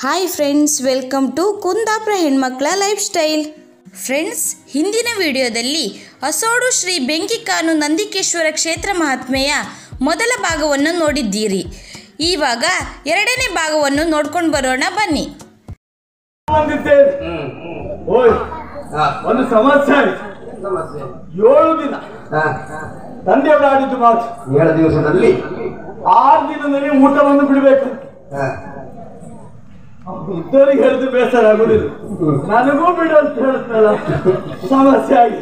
Hi friends, welcome to Kundapura ಹೆಣ್ಮಕ್ಳ life style. Friends, ಹಿಂದಿನ ವಿಡಿಯೋದಲ್ಲಿ ಅಸೋಡು ಶ್ರೀ ಬೆಂಕಿಕಾನು ನಂದಿಕೇಶ್ವರ ಕ್ಷೇತ್ರ ಮಹಾತ್ಮೆಯ ಮೊದಲ ಭಾಗವನ್ನು ನೋಡಿದ್ದೀರಿ. ಇವಾಗ ಎರಡನೇ ಭಾಗವನ್ನು ನೋಡ್ಕೊಂಡು ಬರೋಣ ಬನ್ನಿ. ಒಂದು ಸಮಸ್ಯೆ 7 ದಿನ ತಂದೆಯವರು ಆಡಿದ್ದು ಮಾತು 7 ದಿವಸದಲ್ಲಿ 6 ದಿನದಲ್ಲಿ ಊಟವನ್ನು ಬಿಡಬೇಕು. ಇದ್ದವರಿಗೆ ಹೇಳಿದ್ರೆ ಬೇಸರ ಆಗುದಿಲ್ಲ, ನನಗೂ ಬಿಡು ಅಂತ ಹೇಳುತ್ತಲ್ಲ. ಸಮಸ್ಯೆ ಆಗಿ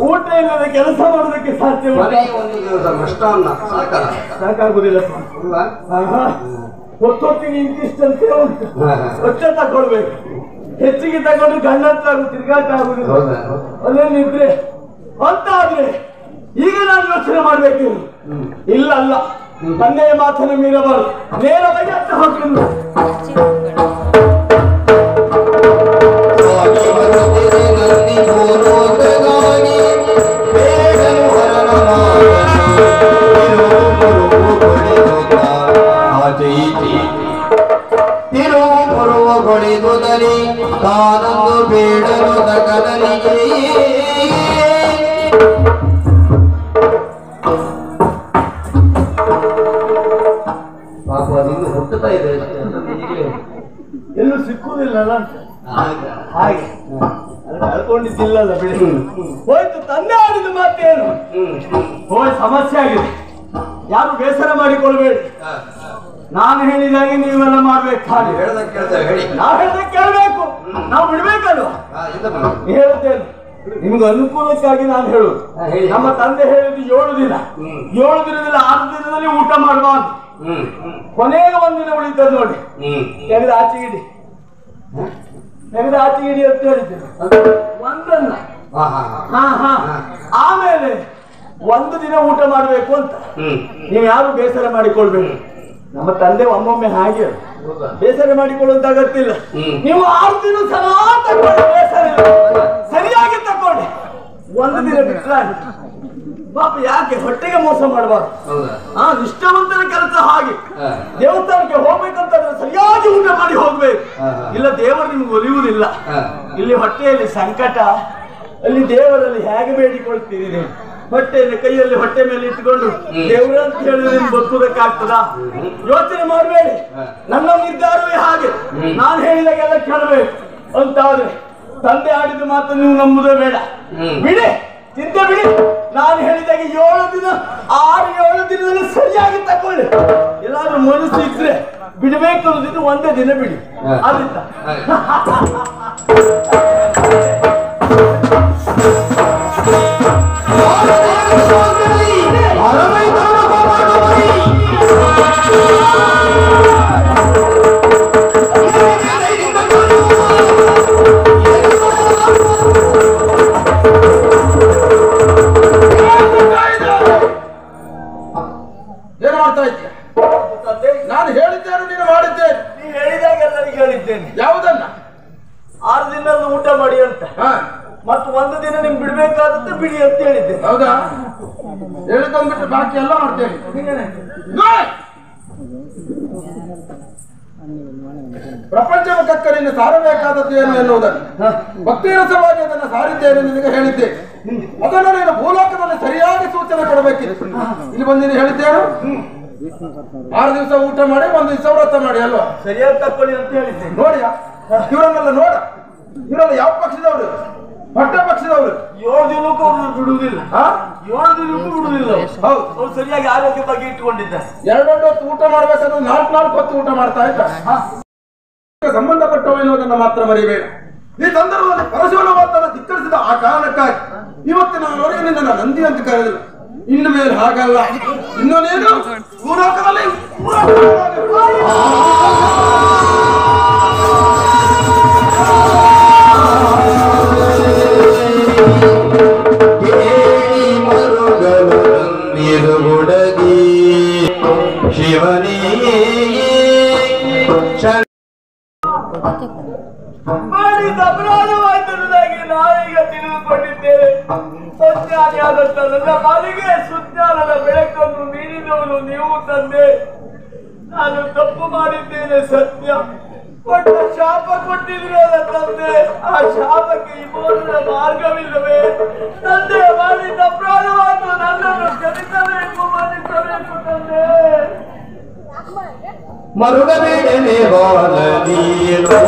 ಊಟ ಇಲ್ಲದೆ ಕೆಲಸ ಮಾಡೋದಕ್ಕೆ ಸಾಧ್ಯ ಸಾಕಾಗುದಿಲ್ಲ. ಹೊತ್ತೊತ್ತಿಗೆ ಇಂತಿಷ್ಟಂತೆ ಉಂಟು, ಹೊಟ್ಟೆ ತಗೊಳ್ಬೇಕು. ಹೆಚ್ಚಿಗೆ ತಗೊಂಡು ಗಂಡಂತಾಗು ತಿರ್ಗಾಟ ಆಗುದಿಲ್ಲ. ಅಲ್ಲೇನಿದ್ರೆ ಅಂತ ಆದ್ರೆ ಈಗ ನಾನು ಯೋಚನೆ ಮಾಡ್ಬೇಕು. ಇಲ್ಲ ಅಲ್ಲ, ತಂದೆಯ ಮಾತನ್ನು ಮೀರಬಾರದು. ನೇರವಾಗಿ ಅರ್ಥ ಹೋಗ್ತಿಲ್ಲ. ತಿರುಮುರುಗೊಳಿದುದಲಿ ತಾನೊಂದು ಬೇಡಲು ತಗನಲಿಗೆ ಪಾಪ ಅದಿನ್ನು ಹುಟ್ಟುತ್ತಾ ಇದೆ. ಎಲ್ಲೂ ಸಿಕ್ಕುವುದಿಲ್ಲ ಹಾಗೆ ಅಳ್ಕೊಂಡಿದ್ದಿಲ್ಲಲ್ಲ. ಬಿಡಿ ಹೋಯ್ತು, ತಂದೆ ಆಡಿದ ಮಾತೇನು ಹೋಯ್. ಸಮಸ್ಯೆ ಆಗಿದೆ, ಯಾರು ಬೇಸರ ಮಾಡಿಕೊಳ್ಬೇಡಿ. ನಾನು ಹೇಳಿದಾಗೆ ನೀವೆಲ್ಲ ಮಾಡ್ಬೇಕು. ಹಾಗೆ ನಾವು ಹೇಳ್ದಾಗ ಕೇಳ್ಬೇಕು, ನಾವು ಬಿಡ್ಬೇಕಲ್ವಾ? ಹೇಳ್ತೇನೆ ನಿಮ್ಗೆ ಅನುಕೂಲಕ್ಕಾಗಿ ನಾನು ಹೇಳುದು. ನಮ್ಮ ತಂದೆ ಹೇಳಿದ್ದು 7 ದಿನ. 7 ದಿನದಲ್ಲಿ 6 ದಿನದಲ್ಲಿ ಊಟ ಮಾಡಬಾರ್ದು. ಕೊನೆಗೆ 1 ದಿನ ಉಳಿತದ ನೋಡಿ, ತೆಗೆದು ಆಚೆಗಿಡಿ, ತೆಗೆದು ಆಚೆಗಿಡಿ ಅಂತ ಹೇಳಿದ್ದೇನೆ. ಒಂದನ್ನ ಆಮೇಲೆ 1 ದಿನ ಊಟ ಮಾಡಬೇಕು ಅಂತ. ನೀವು ಯಾರು ಬೇಸರ ಮಾಡಿಕೊಳ್ಬೇಕು. ನಮ್ಮ ತಂದೆ ಒಮ್ಮೊಮ್ಮೆ ಹಾಗೆ ಬೇಸರ ಮಾಡಿಕೊಳ್ಳುವಂತ ಅಗತ್ಯ. ನೀವು 6 ದಿನ ಸಲಾ ತಗೊಳ್ಳಿ, ಬೇಸರ ಸರಿಯಾಗಿ ತಕೊಳ್ಳಿ. 1 ದಿನ ಬಿಟ್ರೆ ಪಾಪ ಯಾಕೆ ಹೊಟ್ಟೆಗೆ ಮೋಸ ಮಾಡಬಾರ್ದು. ನಿಷ್ಠಾವಂತರ ಕೆಲಸ ಹಾಗೆ. ದೇವಸ್ಥಾನಕ್ಕೆ ಹೋಗ್ಬೇಕಂತಂದ್ರೆ ಸರಿಯಾಗಿ ಊಟ ಮಾಡಿ ಹೋಗ್ಬೇಕು. ಇಲ್ಲ ದೇವರು ನಿಮ್ಗೆ ಒಲಿಯುವುದಿಲ್ಲ. ಇಲ್ಲಿ ಹೊಟ್ಟೆಯಲ್ಲಿ ಸಂಕಟ, ಅಲ್ಲಿ ದೇವರಲ್ಲಿ ಹೇಗೆ ಬೇಡಿಕೊಳ್ತೀರಿ ನೀವು? ಹೊಟ್ಟೆಯನ್ನು ಕೈಯಲ್ಲಿ ಹೊಟ್ಟೆ ಮೇಲೆ ಇಟ್ಟುಕೊಂಡು ದೇವ್ರ ಅಂತ ಹೇಳಿದ್ರೆ ನಿಮ್ಗೆ ಬದುಕುವುದಕ್ಕಾಗ್ತದ? ಯೋಚನೆ ಮಾಡಬೇಡಿ. ನನ್ನ ನಿರ್ಧಾರವೇ ಹಾಗೆ. ನಾನು ಹೇಳಿದಾಗೆಲ್ಲ ಕೇಳಬೇಕು ಅಂತಾದ್ರೆ ತಂದೆ ಆಡಿದ ಮಾತು ನೀವು ನಂಬುದೇ ಬೇಡ. ಬಿಡಿ, ಚಿಂತೆ ಬಿಡಿ. ನಾನು ಹೇಳಿದಾಗೆ 7 ದಿನ 6-7 ದಿನದಲ್ಲಿ ಸರಿಯಾಗಿ ತಕೊಳ್ಳಿ. ಎಲ್ಲಾದ್ರೂ ಮನಸ್ಸು ಇದ್ರೆ ಬಿಡಬೇಕು ಅನ್ನೋದಿದ್ದು 1 ದಿನ ಬಿಡಿ. ಆದಿತ್ತ ಏನು ಮಾಡ್ತಾ ಇದ್ದೀಯ? ನಾನು ಹೇಳಿದ್ದೇನೆ, ನೀನು ಮಾಡಿದ್ದೇನೆ. ನೀವು ಹೇಳಿದಾಗ ಎಲ್ಲರಿಗೆ ಹೇಳಿದ್ದೇನೆ. ಯಾವುದನ್ನ? 6 ದಿನ ಊಟ ಮಾಡಿ ಅಂತ, ಮತ್ತು 1 ದಿನ ನಿಮ್ಗೆ ಬಿಡ್ಬೇಕಾದದ್ದು ಬಿಡಿ ಅಂತ ಹೇಳಿದ್ದೇನೆ. ಹೌದಾ? ಹೇಳಿಕೊಂಡ್ಬಿಟ್ಟು ಬಾಕಿ ಎಲ್ಲ ಮಾಡ್ತೇನೆ. ಪ್ರಪಂಚ ಮುಖಕ್ಕರಿನ ಸಾರಬೇಕಾದದ್ದು ಏನು ಎನ್ನುವುದನ್ನು ಭಕ್ತಿ ರಸವಾಗಿ ಅದನ್ನು ಸಾರಿದ್ದೇನೆ, ನಿನಗೆ ಹೇಳಿದ್ದೆ. ಅದನ್ನು ನೀನು ಭೂಲೋಕದಲ್ಲಿ ಸರಿಯಾಗಿ ಸೂಚನೆ ಕೊಡಬೇಕಿತ್ತು. ಇಲ್ಲಿ ಬಂದು ನೀನು ಹೇಳಿದ್ದೇನು? 6 ದಿವಸ ಊಟ ಮಾಡಿ 1 ದಿವಸ ವ್ರತ ಮಾಡಿ ಅಲ್ವಾ? ಸರಿಯಾಗಿ ತಕೊಳ್ಳಿ ಅಂತ ಹೇಳಿದ್ದೇನೆ. ನೋಡಿಯ ಇವರನ್ನೆಲ್ಲ ನೋಡ, ಇವರೆಲ್ಲ ಯಾವ ಪಕ್ಷದವರು? ಹೊಟ್ಟೆ ಪಕ್ಷದವರು. 7 ದಿನಕ್ಕೂ ಅವ್ರು ಬಿಡುವುದಿಲ್ಲ. 7 ದಿನಕ್ಕೂ ಬಿಡುವುದಿಲ್ಲ. ಹೌದು, ಅವ್ರು ಸರಿಯಾಗಿ ಆರೋಗ್ಯ ಬಗ್ಗೆ ಇಟ್ಟುಕೊಂಡಿದ್ದಾರೆ. 2 ಹೊತ್ತು ಊಟ ಮಾಡ್ಬೇಕಾದ್ರೆ 4 ಹೊತ್ತು ಊಟ ಮಾಡ್ತಾ ಇದ್ದ. ಸಂಬಂಧಪಟ್ಟವು ಎನ್ನುವುದನ್ನು ಮಾತ್ರ ಮರಿಬೇಡ. ಈ ಸಂದರ್ಭದಲ್ಲಿ ಪರಶುವನ ಮಾತನ್ನು ಧಿಕ್ಕರಿಸಿದ ಆ ಕಾರಣಕ್ಕಾಗಿ ಇವತ್ತಿನವರೆಗೆ ನಿನ್ನ ನಂದಿ ಅಂತ ಕರೆದಿಲ್ಲ. ಇನ್ನು ಮೇಲೆ ಹಾಗಲ್ಲ. ಇನ್ನೊಂದೇನು ಭೂಲೋಕದಲ್ಲಿ ಶಿವನೇ ಮಾಡಿದ ಅಪರಾಧವಾಯಿತನ್ನಾಗಿ ನಾವೀಗ ತಿಳಿದುಕೊಂಡಿದ್ದೇವೆ. ಸಜ್ಞಾನಿಯಾದಂತ ನನ್ನ ಪಾಲಿಗೆ ಸುಜ್ಞಾನದ ಬೆಳಕನ್ನು ನೀಡಿದವನು ನೀವು ತಂದೆ. ನಾನು ತಪ್ಪು ಮಾಡಿದ್ದೇನೆ ಸತ್ಯ. ಕೊಟ್ಟ ಶಾಪ ಕೊಟ್ಟಿದ್ರಲ್ಲ ತಂದೆ, ಆ ಶಾಪಕ್ಕೆ ವಿಮೋಚನ ಮಾರ್ಗವಿಲ್ಲವೇ? ತಂದೆ ಮಾಡಿದ ಅಪರಾಧವನ್ನು ನನ್ನನ್ನು ಕ್ಷಮಿಸಬೇಕು, ಮನ್ನಿಸಬೇಕು ತಂದೆ. ಮರುಗಬೇಡನೆ ಬಾಲ ನೀನು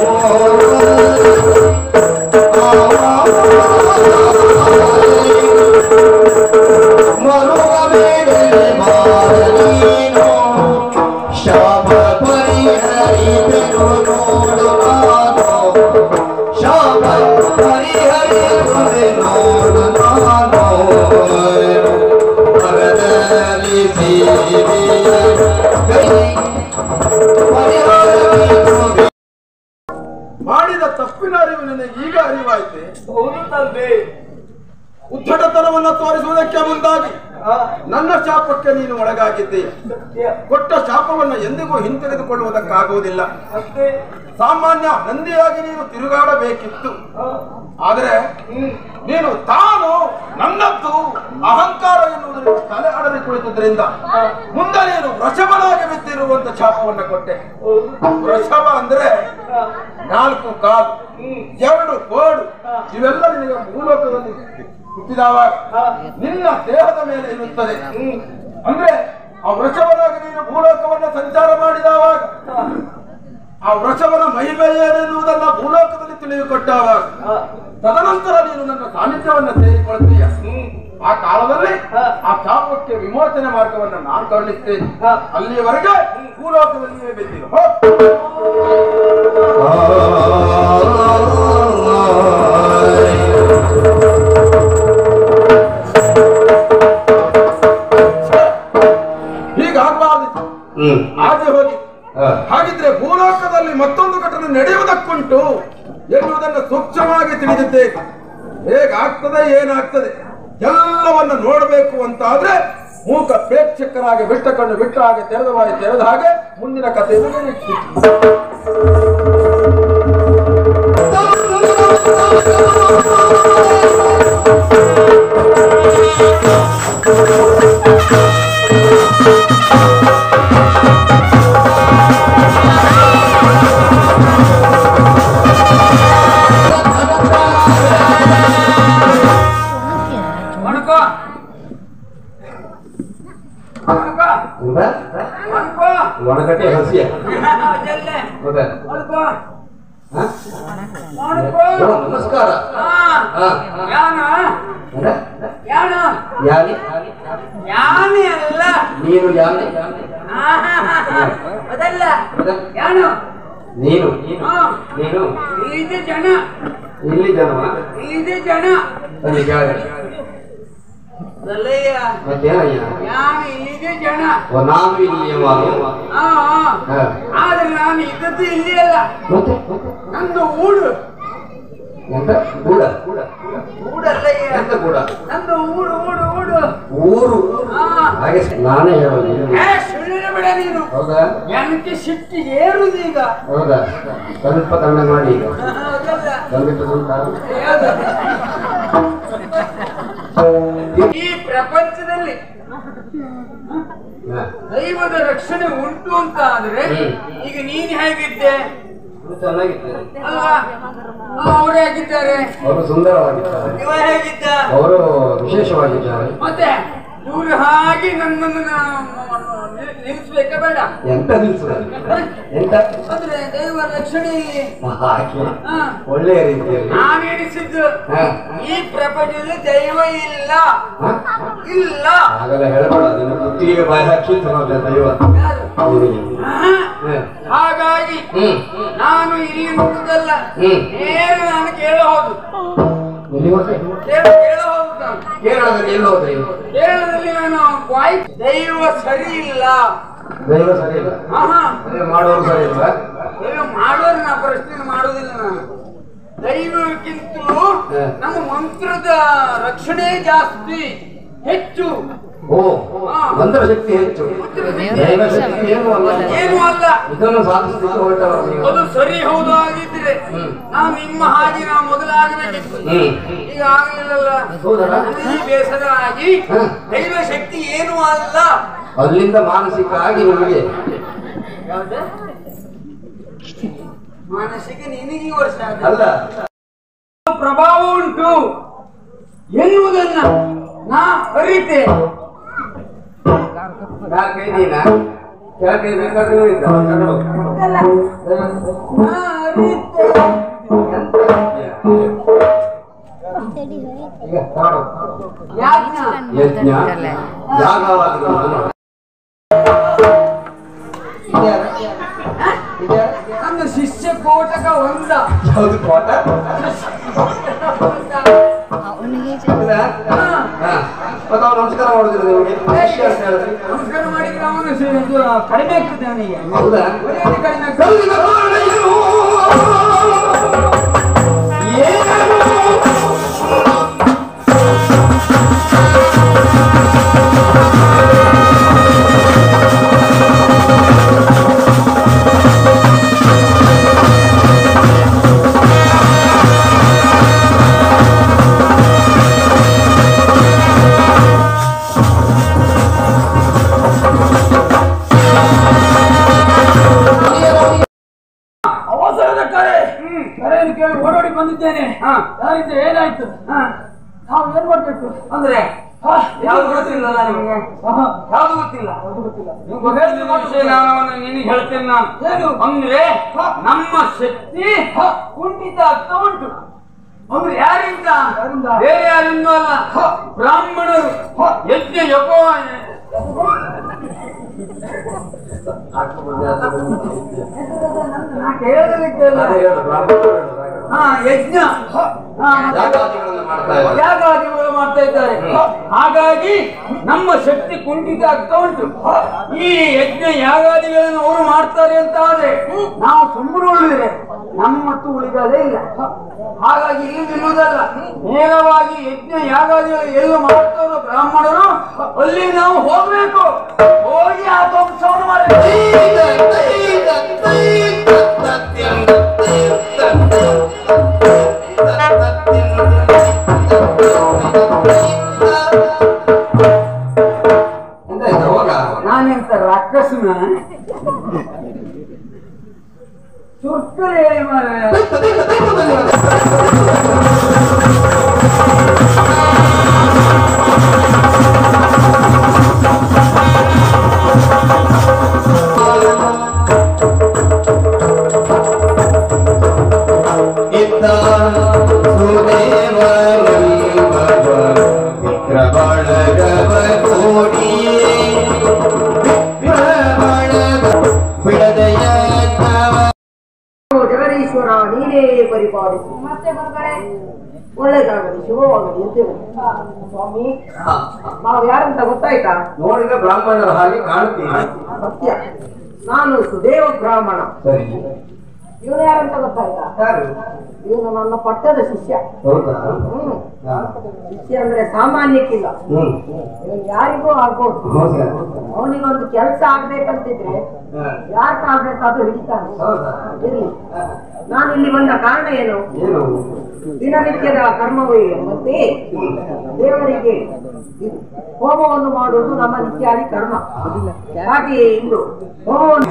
ಮರುಗಬೇಡನೆ ಬಾಲ ನೀನು ಶಾಪ ಪರಿಹರಿಸಲು ನೋಡು ನಾನು ಶಾಪ ಪರಿಹರಿಸಲು ನೋಡು ನಾನು ಮರದಲ್ಲಿ ಮಾಡಿದ ತಪ್ಪಿನ ಅರಿವು ನಿನಗೆ ಈಗ ಅರಿವಾಯ್ತೆ. ಹೌದು ತಂದೆ. ಉದ್ದಟತನವನ್ನ ತೋರಿಸುವುದಕ್ಕೆ ಮುಂದಾಗಿ ನನ್ನ ಶಾಪಕ್ಕೆ ನೀನು ಒಳಗಾಗಿದ್ದೀಯ. ಕೊಟ್ಟ ಶಾಪವನ್ನ ಎಂದಿಗೂ ಹಿಂತೆಗೆದುಕೊಳ್ಳುವುದಕ್ಕಾಗುವುದಿಲ್ಲ. ಸಾಮಾನ್ಯ ನಂದಿಯಾಗಿ ನೀನು ತಿರುಗಾಡಬೇಕಿತ್ತು. ಆದರೆ ನೀನು ತಾನು ನನ್ನದ್ದು ಅಹಂಕಾರ ಎನ್ನುವುದರಿಂದ ತಲೆ ಆಡದೆ ಕುಳಿತದ್ರಿಂದ ಮುಂದೆ ನೀನು ವೃಷಭನಾಗಿ ಬಿದ್ದಿರುವಂತ ಶಾಪವನ್ನ ಕೊಟ್ಟೆ. ವೃಷಭ ಅಂದ್ರೆ 4 ಕಾಲು 2 ಕೋಡು, ಇವೆಲ್ಲ ನಿನಗೆ ಭೂಲೋಕದಲ್ಲಿ ಹುಟ್ಟಿದವಾಗ ನಿನ್ನ ದೇಹದ ಮೇಲೆ ಇರುತ್ತದೆ. ಅಂದ್ರೆ ಆ ವೃಷಭನಾಗಿ ನೀನು ಭೂಲೋಕವನ್ನ ಸಂಚಾರ ಮಾಡಿದವಾಗ ಆ ವೃಷಭನ ಮಹಿಮೆ ಏನೆನ್ನುವುದನ್ನ ಭೂಲೋಕದಲ್ಲಿ ತಿಳಿದುಕೊಟ್ಟವಾಗ ತದನಂತರ ನೀನು ನನ್ನ ಸಾನ್ನಿಧ್ಯವನ್ನ ಸೇರಿಕೊಳ್ತೀಯ. ಆ ಕಾಲದಲ್ಲಿ ಆ ಶಾಪಕ್ಕೆ ವಿಮೋಚನೆ ಮಾರ್ಗವನ್ನ ನಾನು ತೋರಿಸ್ತೇನೆ. ಅಲ್ಲಿಯವರೆಗೆ ಭೂಲೋಕದಲ್ಲಿಯೇ ಬಿದ್ದಿರು. ಹೀಗಾಗಬಾರ್ದಿತ್ತು. ಹಾಗೆ ಹೋಗಿ ಹಾಗಿದ್ರೆ ಭೂಲೋಕದಲ್ಲಿ ಮತ್ತೊಂದು ಘಟನೆ ನಡೆಯುವುದಕ್ಕುಂಟು ಎನ್ನುವುದನ್ನು ಸೂಕ್ಷ್ಮವಾಗಿ ತಿಳಿದಿದ್ದೇನೆ. ಹೇಗಾಗ್ತದೆ ಏನಾಗ್ತದೆ ಎಲ್ಲವನ್ನ ನೋಡಬೇಕು ಅಂತಾದ್ರೆ ಮೂಕ ಪ್ರೇಕ್ಷಕರಾಗಿ ಬಿಟ್ಟ ಕಣ್ಣು ಬಿಟ್ಟ ಹಾಗೆ ತೆರೆದ ಬಾಯಿ ತೆರೆದ ಹಾಗೆ ಮುಂದಿನ ಕಥೆಯನ್ನು ನಿರೀಕ್ಷಿಸಿ. ಒಣಗಟ್ಟೆ ಹಸಿಯ ನಮಸ್ಕಾರ. ಯಾನೆ ಅಲ್ಲ ನೀನು ಯಾನೆ ಅದಲ್ಲ ಯಾನು ನೀನು ನೀನು ಇದು ಜನ ಇಲ್ಲಿ ಜನವ ಇದು ಜನ ಅಲ್ಲಿ ಜಾಗ ಅದಲ್ಲಯ್ಯ ಮತ್ತೇನಯ್ಯ ಯಾನು ಇಲ್ಲಿದೆ ಜನ ನಾನು ಇಲ್ಲಿ ಆದ್ರೆ ನಾನು ಇದ್ದದ್ದು ಇಲ್ಲಿ ಅಲ್ಲ, ಮತ್ತೆ ನಂದು ಊಡು. ಎಂತ ಗೂಡ ಊಡಲ್ಲಯ್ಯ ಎಂತ ಗೂಡ ನಂದು ಊಡು ಊಡು ಊಡು ಊರು ಹಾಗೆ ನಾನೇ ಹೇಳೋದು. ಸುಳ್ಳಿನ ಬಿಡ ನೀನು. ಹೌದಾ? ಜನಕ್ಕೆ ಸಿಟ್ಟು ಏರುದು ಈಗ. ಹೌದಾ? ಸ್ವಲ್ಪ ಕನ್ನಡ ಮಾಡಿ ಈಗ ಹೌದಲ್ಲ? ಬಂದ್ಬಿಟ್ಟು ಈ ಪ್ರಪಂಚದಲ್ಲಿ ದೈವದ ರಕ್ಷಣೆ ಉಂಟು ಅಂತ ಆದ್ರೆ ಈಗ ನೀನ್ ಹೇಗಿದ್ದೆ ಚೆನ್ನಾಗಿದ್ದಾರೆ ಅಲ್ವಾ? ಅವ್ರು ಹೇಗಿದ್ದಾರೆ? ಅವರು ಸುಂದರವಾಗಿದ್ದಾರೆ. ಇವ ಹೇಗಿದ್ದ? ಅವರು ವಿಶೇಷವಾಗಿದ್ದಾರೆ. ಮತ್ತೆ ಇವ್ರು ಹಾಗೆ ನನ್ನನ್ನು ನಿಲ್ಲಿಸ್ಬೇಕಾ ಬೇಡ? ಎಂತ ನಿಲ್ಸುದ ಎಂತ ಅಂದ್ರೆ ದೈವ ರಕ್ಷಣೆಯಲ್ಲಿ ಹಾಗೆ ಒಳ್ಳೆಯ ರೀತಿಯಲ್ಲಿ ನಾನು ಎಣಿಸಿದ್ದು ಈ ಪ್ರಪಂಚದಲ್ಲಿ ದೈವ ಇಲ್ಲ ಇಲ್ಲ. ಹಾಗೆಲ್ಲ ಹೇಳಬೇಡ, ನಿನ್ನ ಕುತ್ತಿಗೆ ಬಾಯಿ ಹಾಕಿ ದೈವ. ಹಾಗಾಗಿ ನಾನು ಇಲ್ಲಿ ಮುಟ್ಟದಲ್ಲ, ನೇರ ನಾನು ಕೇಳಬಹುದು. ಕೇರಳದಲ್ಲಿ ಎಲ್ಲಿ ಹೋದ್ರಿ? ಕೇರಳದಲ್ಲಿ ನಾನು ದೈವ ಸರಿ ಇಲ್ಲ. ದೈವ ಸರಿ ಇಲ್ಲ, ಮಾಡೋರು ಸರಿ ಇಲ್ಲ. ದೈವ ಮಾಡೋರು ನಾ ಪ್ರಶ್ನೆ ಮಾಡೋದಿಲ್ಲ. ನಾನು ದೈವಕ್ಕಿಂತಲೂ ನಮ್ಮ ಮಂತ್ರದ ರಕ್ಷಣೆ ಜಾಸ್ತಿ ಹೆಚ್ಚು. ಓ, ಮಂತ್ರ ಶಕ್ತಿ ಹೆಚ್ಚು, ದೈವ ಶಕ್ತಿ ಏನು ಅಲ್ಲ. ಇದನ್ನು ಸಾಧಿಸಲಿಕ್ಕೆ ಹೊರಟವರು. ಅದು ಸರಿ ಹೌದು ಆಗಿದ್ರೆ ನಾವು ನಿಮ್ಮ ಹಾಗೆ ನಾವು ಮೊದಲಾಗಬೇಕಿತ್ತು. ಈಗ ಆಗ್ಲಿಲ್ಲಲ್ಲ, ಈ ಬೇಸರ ಆಗಿ ದೈವ ಶಕ್ತಿ ಏನು ಅಲ್ಲ. ಅಲ್ಲಿಂದ ಮಾನಸಿಕ ಆಗಿ ನಿಮಗೆ ಮನಸ್ಸಿಗೆ ನಿನಗೆ ಈ ವರ್ಷ ಅಲ್ಲ ಪ್ರಭಾವ ಉಂಟು ಎನ್ನುವುದನ್ನ ನಾ ಅರಿತೆ. ನೀನ ಕೆಳಗೆ ಬೇಕಾದ್ರೆ ಯಜ್ಞ ನನ್ನ ಶಿಷ್ಯ ಕೋಟಕ ಒಂದ ಯಾವುದು ಕೋಟ ನಮಸ್ಕಾರ ಮಾಡುದಿಲ್ಲ ನಿಮಗೆ ನಮಸ್ಕಾರ ಮಾಡಿದ್ರೆ ಅವನು ಕಡಿಮೆ ಆಗ್ತದೆ ಅವನಿಗೆ. ಹೌದಾ ಕಡಿಮೆ ಕೇಳಿ ಓಡೋಡಿ ಬಂದಿದ್ದೇನೆ. ಯಾರಿಂದ ಏನಾಯ್ತು? ನಾವು ಏನ್ ಮಾಡ್ಬೇಕು ಅಂದ್ರೆ ಯಾವ್ದು ಗೊತ್ತಿಲ್ಲ ನಿಮ್ಗೆ? ಯಾವ್ದು ಗೊತ್ತಿಲ್ಲ? ನಿನಗೆ ಹೇಳ್ತೇನೆ ನಾನು. ಏನು ಅಂದ್ರೆ ನಮ್ಮ ಶಕ್ತಿ ಕುಂಠಿತ ಆಗ್ತಾ ಉಂಟು. ಅಂದ್ರೆ ಯಾರಿಂದ? ಬೇರೆ ಯಾರಿಂದ ಅಲ್ಲ, ಬ್ರಾಹ್ಮಣರು ಯಜ್ಞ ಯಜ್ಞ ಯಾಗಾದಿಗಳು ಮಾಡ್ತಾ ಇದ್ದಾರೆ. ಹಾಗಾಗಿ ನಮ್ಮ ಶಕ್ತಿ ಕುಂಠಿತ ಆಗ್ತಾ ಉಂಟು. ಈ ಯಜ್ಞ ಯಾಗಾದಿಗಳನ್ನು ಅವರು ಮಾಡ್ತಾರೆ ಅಂತ ಆದ್ರೆ ನಾವು ಸುಮ್ಮನೆ ಉಳಿದ್ರೆ ನಮ್ಮತ್ತು ಉಳಿದದೇ ಇಲ್ಲ. ಹಾಗಾಗಿ ಇಲ್ಲಿ ನಿಲ್ಲುವುದಲ್ಲ, ನೇರವಾಗಿ ಯಜ್ಞ ಯಾಗಾದಿಗಳು ಎಲ್ಲ ಮಾಡ್ತಾರೋ ಬ್ರಾಹ್ಮಣರು ಅಲ್ಲಿ ನಾವು ಹೋಗ್ಬೇಕು. ಹೋಗಿ ಆ ಧ್ವಂಸವನ್ನು ಮಾಡಬೇಕು. ನಾನೆಂತ ರಾಕ್ಷಸನ ಸುರ್ತಲೇ ಜಗದೀಶ್ವರ ನೀನೇ ಪರಿಪಾಲಿಸಿ ಮತ್ತೆ ಬರ್ತಾರೆ ಒಳ್ಳೇದಾಗಲಿ ಶುಭವಾಗಲಿ ಅಂತೇಳಿ. ಸ್ವಾಮಿ ನಾವು ಯಾರಂತ ಗೊತ್ತಾಯ್ತಾ? ನೋಡಿದ್ರೆ ಬ್ರಾಹ್ಮಣರ ಹಾಗೆ ಕಾಣ್ತೀವಿ. ಸತ್ಯ, ನಾನು ಸುದೇವ ಬ್ರಾಹ್ಮಣ. ಸರಿ, ಇವನು ಯಾರಂತ ಗೊತ್ತಾಯ್ತಾ? ಯಾರು? ಇವನು ನನ್ನ ಪಟ್ಟದ ಶಿಷ್ಯ. ಹೌದಾ? ಶಿಷ್ಯ ಅಂದ್ರೆ ಸಾಮಾನ್ಯಕ್ಕಿಲ್ಲ, ಇವನು ಯಾರಿಗೂ ಆಗ್ಬೋದು. ಅವನಿಗೊಂದು ಕೆಲಸ ಆಗ್ಬೇಕಂತಿದ್ರೆ ಯಾಕಾಗ್ಬೇಕಾದ್ರೂ ಹಿಡಿತಾನೆ. ಇರ್ಲಿ, ನಾನು ಇಲ್ಲಿ ಬಂದ ಕಾರಣ ಏನು? ದಿನನಿತ್ಯದ ಕರ್ಮವೇ ಮತ್ತೆ ದೇವರಿಗೆ ಹೋಮವನ್ನು ಮಾಡುವುದು ನಮ್ಮ ನಿತ್ಯಾದಿ ಕರ್ಮ. ಹಾಗೆಯೇ ಇಂದು ಹೋಮವನ್ನು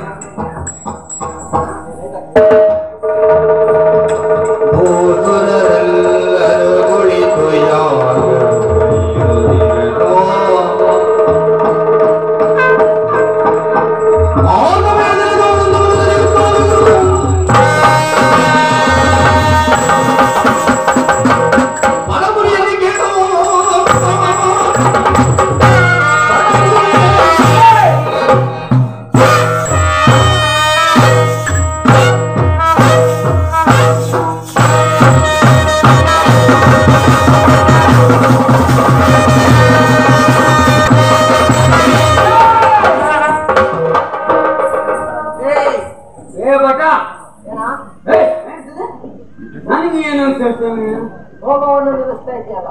ಹೋಮವನ್ನು ನಿಲ್ಲಿಸ್ತಾ ಇದೆಯಲ್ಲ.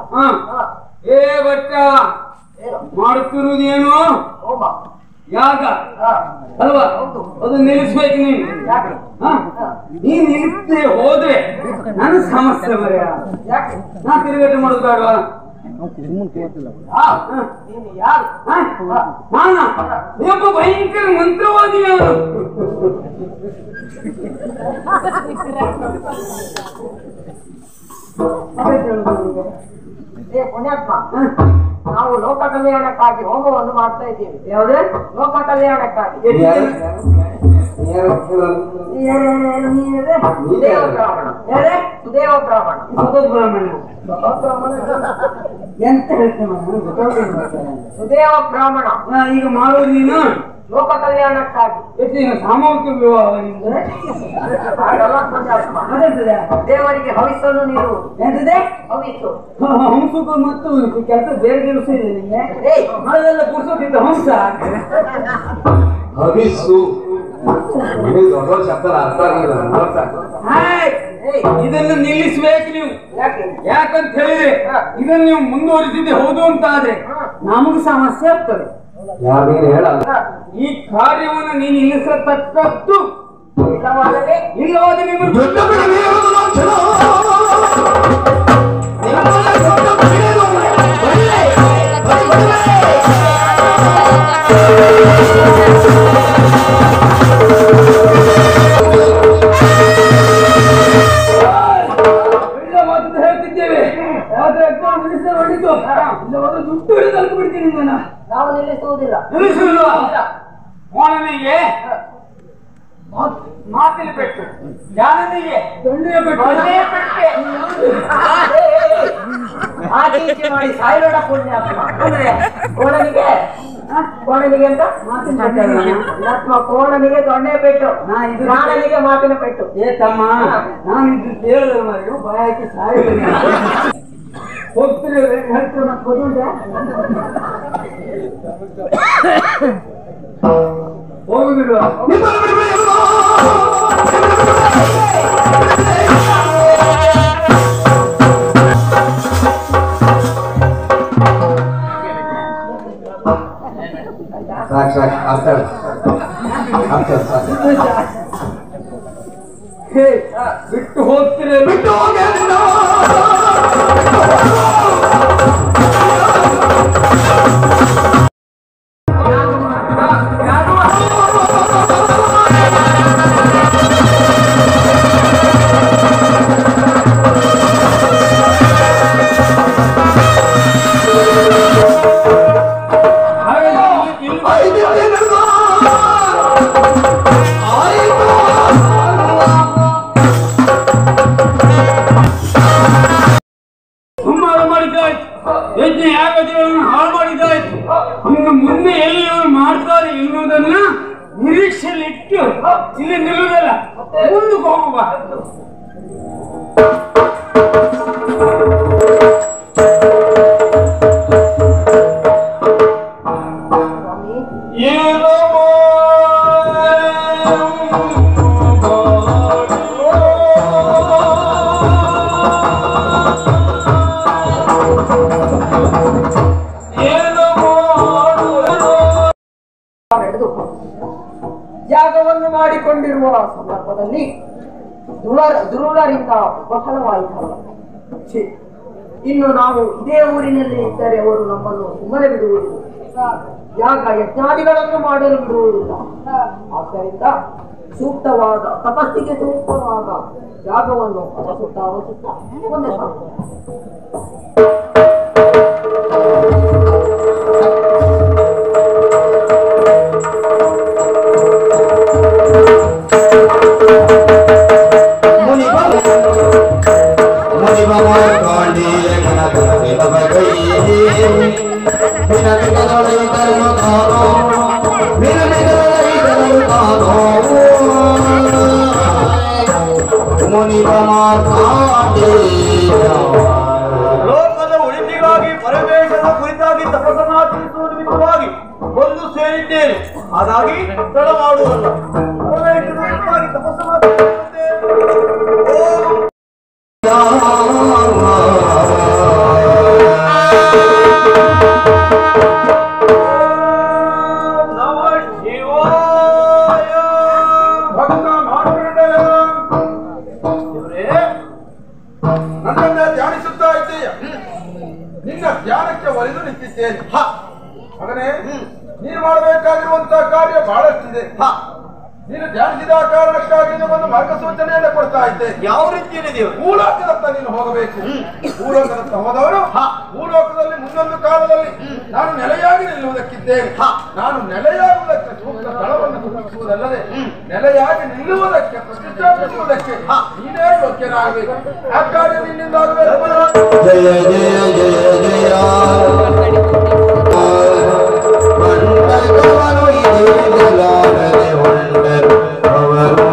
ಏ ಭಟ್ಟ, ಮಾಡುತ್ತಿರುವುದೇನು? ಹೋಮ ಯಾಗ ಅಲ್ವಾ? ಅದು ನಿಲ್ಲಿಸ್ಬೇಕು ನೀನು. ನೀನ್ ನಿಲ್ಲಿಸದೆ ಹೋದ್ರೆ ನನ್ನ ಸಮಸ್ಯೆ ಮರ್ಯ. ನಾ ತಿರುಗಾಟ ಮಾಡುದು ಬೇಡವಾ? ನೀನು ಯಾರು? ಒಬ್ಬ ಭಯಂಕರ ಮಂತ್ರವಾದಿ ನಾನು. ಏ ಪುಣ್ಯಾತ್ಮ, ನಾವು ಲೋಕ ಕಲ್ಯಾಣಕ್ಕಾಗಿ ಹೋಮವನ್ನು ಮಾಡ್ತಾ ಇದ್ದೀವಿ. ಯಾವುದೇ ಲೋಕ ಕಲ್ಯಾಣಕ್ಕಾಗಿ. ಸುದೇವ ಬ್ರಾಹ್ಮಣ. ಸುದೇವ ಬ್ರಾಹ್ಮಣ. ಎಂತ ಹೇಳ್ತೇನೆ ಸುದೇವ ಬ್ರಾಹ್ಮಣ. ಈಗ ಮಾಡೋದು ನೀನು ಲೋಕ ಕಲ್ಯಾಣಕ್ಕಾಗಿ. ಎಷ್ಟು ಸಾಮೂಹಿಕ ವಿವಾಹ ನಿಮ್ದು? ದೇವರಿಗೆ ಹವಿಸನ್ನು ನೀಡು. ಎಂತದೆ ಹವಿಸು. ಹಂಸಕ ಮತ್ತು ಕೆಲಸ ಬೇರೆ ಕೆಲಸ ಇದೆ ನಿಮಗೆ. ಅದೆಲ್ಲ ಕುರ್ಸೋಕ್ಕಿಂತ ಹಂಸ ಹವಿಸ್ಸು ದೊಡ್ಡ ಶಬ್ದ ಅರ್ಥ ಆಗಿಲ್ಲ. ಇದನ್ನು ನಿಲ್ಲಿಸ್ಬೇಕು ನೀವು. ಯಾಕೆ? ಯಾಕಂತ ಹೇಳಿದ್ರೆ ಇದನ್ನು ನೀವು ಮುಂದುವರಿಸಿದ್ದೆ ಹೌದು ಅಂತ ಆದ್ರೆ ನಮಗೆ ಸಮಸ್ಯೆ ಆಗ್ತದೆ. ಯಾರೇನು ಹೇಳಲ್ಲ. ಈ ಕಾರ್ಯವನ್ನು ನೀನು ನಿಲ್ಲಿಸತಕ್ಕದ್ದು. ಇಲ್ಲವಾದರೆ ಇಲ್ಲವಾದ ನೀವು ಹೇಳ್ತಿದ್ದೇವೆ. ದುಡ್ಡು ಹಿಡಿದು ಬಿಡ್ತೀನಿ ನಿಮ್ಮನ್ನ. ನಾವು ನಿಲ್ಲಿಸುವುದಿಲ್ಲ. ಮೋಳನಿಗೆ ಮಾತಿನ ಪೆಟ್ಟು, ಜಾನನಿಗೆ ದೊಣ್ಣೆಯ ಪೆಟ್ಟು. ಆಚೀಚೆ ಮಾಡಿ ಸಾಯಿರೋಡ ಪುಣ್ಯಾತ್ಮ. ಅಂದ್ರೆ ಕೋಣನಿಗೆ ಅಂತ ಮಾತಿನ ಪೆಟ್ಟು. ಕೋಣನಿಗೆ ದೊಣ್ಣೆ ಪೆಟ್ಟು, ಜಾನನಿಗೆ ಮಾತಿನ ಪೆಟ್ಟು. ಏ ತಮ್ಮ, ನಾನು ಇದು ಕೇಳಿದ್ರೆ ಮಾರಿ ಬಾಯ ಹಾಕಿ ಸಾಯಿಲ್ಲ. ಹೋಗ್ತೀರಿ ಹೇಳ್ತೀರ ಮತ್ತೆ ಗೊತ್ತುಂಟೆ ಹೋಗುದಿಲ್ಲ. ಬಿಟ್ಟು ಹೋಗ್ತೀರಿ, ಬಿಟ್ಟು ಹೋಗಿ. ಯಜ್ಞ ಯಾಗಗಳನ್ನು ಹಾಳು ಮಾಡಿದ್ದಾಯ್ತು. ಇನ್ನು ಮುಂದೆ ಎಲ್ಲಿ ಮಾಡ್ತಾರೆ ಎನ್ನುವುದನ್ನ ನಿರೀಕ್ಷೆಯಲ್ಲಿಟ್ಟು ಇಲ್ಲಿ ನಿಲ್ಲುವುದಲ್ಲ, ಮುಂದಕ್ಕೆ ಹೋಗುವ. ಏನೋ ಯಾಗವನ್ನು ಮಾಡಿಕೊಂಡಿರುವ ಸಂದರ್ಭದಲ್ಲಿ ದುರುಳರಿಂದ ಬಹಳವಾಯಿತು. ಇನ್ನು ನಾವು ಇದೇ ಊರಿನಲ್ಲಿ ಇದ್ದರೆ ಅವರು ನಮ್ಮನ್ನು ಸುಮ್ಮನೆ ಬಿಡುವುದಿಲ್ಲ. ಯಾಗ ಯಜ್ಞಾದಿಗಳನ್ನು ಮಾಡಲು ಬಿಡುವುದಿಲ್ಲ. ಆದ್ದರಿಂದ ಸೂಕ್ತವಾದ ತಪಸ್ಸಿಗೆ ಸೂಕ್ತವಾದ ಜಾಗವನ್ನು ಅರಸುತ್ತಾ ಮುಂದೆ ಲೋಕದ ಉಳಿತಿಗಾಗಿ ಪರಮೇಶ್ವರನ ಕುರಿತಾಗಿ ತಪಸ್ಸನ್ನಾಚರಿಸುವ ನಿಮಿತ್ತವಾಗಿ ಬಂದು ಸೇರಿದ್ದೇನೆ. ಹಾಗಾಗಿ ತಡ ಮಾಡುವಲ್ಲ, ಪರಮೇಶ್ವರನ ಕುರಿತಾಗಿ ತಪಸ್ಸನ್ನಾಚರಿಸುತ್ತೇನೆ. ನನ್ನನ್ನ ಧ್ಯಾನಿಸುತ್ತಾ ಇದ್ದೀಯ. ನಿನ್ನ ಹೇಳಿದ್ದೇನೆ. ಮಗನೇ, ನೀನು ಮಾಡಬೇಕಾಗಿರುವಂತಹ ಕಾರ್ಯ ಬಹಳಷ್ಟಿದೆ. ನೀನು ಧ್ಯಾನಿಸಿದ ಕಾರಣಕ್ಕಾಗಿ ಒಂದು ಮಾರ್ಗಸೂಚನೆಯನ್ನು ಕೊಡ್ತಾ ಇದ್ದೆ. ಯಾವ ರೀತಿಯಲ್ಲಿ ಭೂಲೋಕದತ್ತ ನೀನು ಹೋಗಬೇಕು. ಭೂಲೋಕದತ್ತ ಹೋದವರು ಭೂಲೋಕದಲ್ಲಿ ಮುಂದೊಂದು ಕಾಲದಲ್ಲಿ ನಾನು ನೆಲೆಯಾಗಿ ನಿಲ್ಲುವುದಕ್ಕಿದ್ದೇನೆ. ನಾನು ನೆಲೆಯಾಗುವುದಕ್ಕೆ ಸೂಕ್ತ ಸ್ಥಳವನ್ನು ಸೂಚಿಸುವುದಲ್ಲದೆ ನೆಲೆಯಾಗಿ ನಿಲ್ಲುವುದಕ್ಕೆ ಪ್ರತಿಷ್ಠಾಪಿಸುವುದಕ್ಕೆ ನೀನೇ ಯೋಗ್ಯನಾಗಬೇಕು. ಆ ಕಾರ್ಯ ನಿನ್ನಿಂದ ಆಗಬೇಕು. ಜಯ ಜಯ ಜಯ ಜಯ ಮಂಡಗವನು ಇದೆಲಾರದೆ ಹೊಂಡರು ಅವರು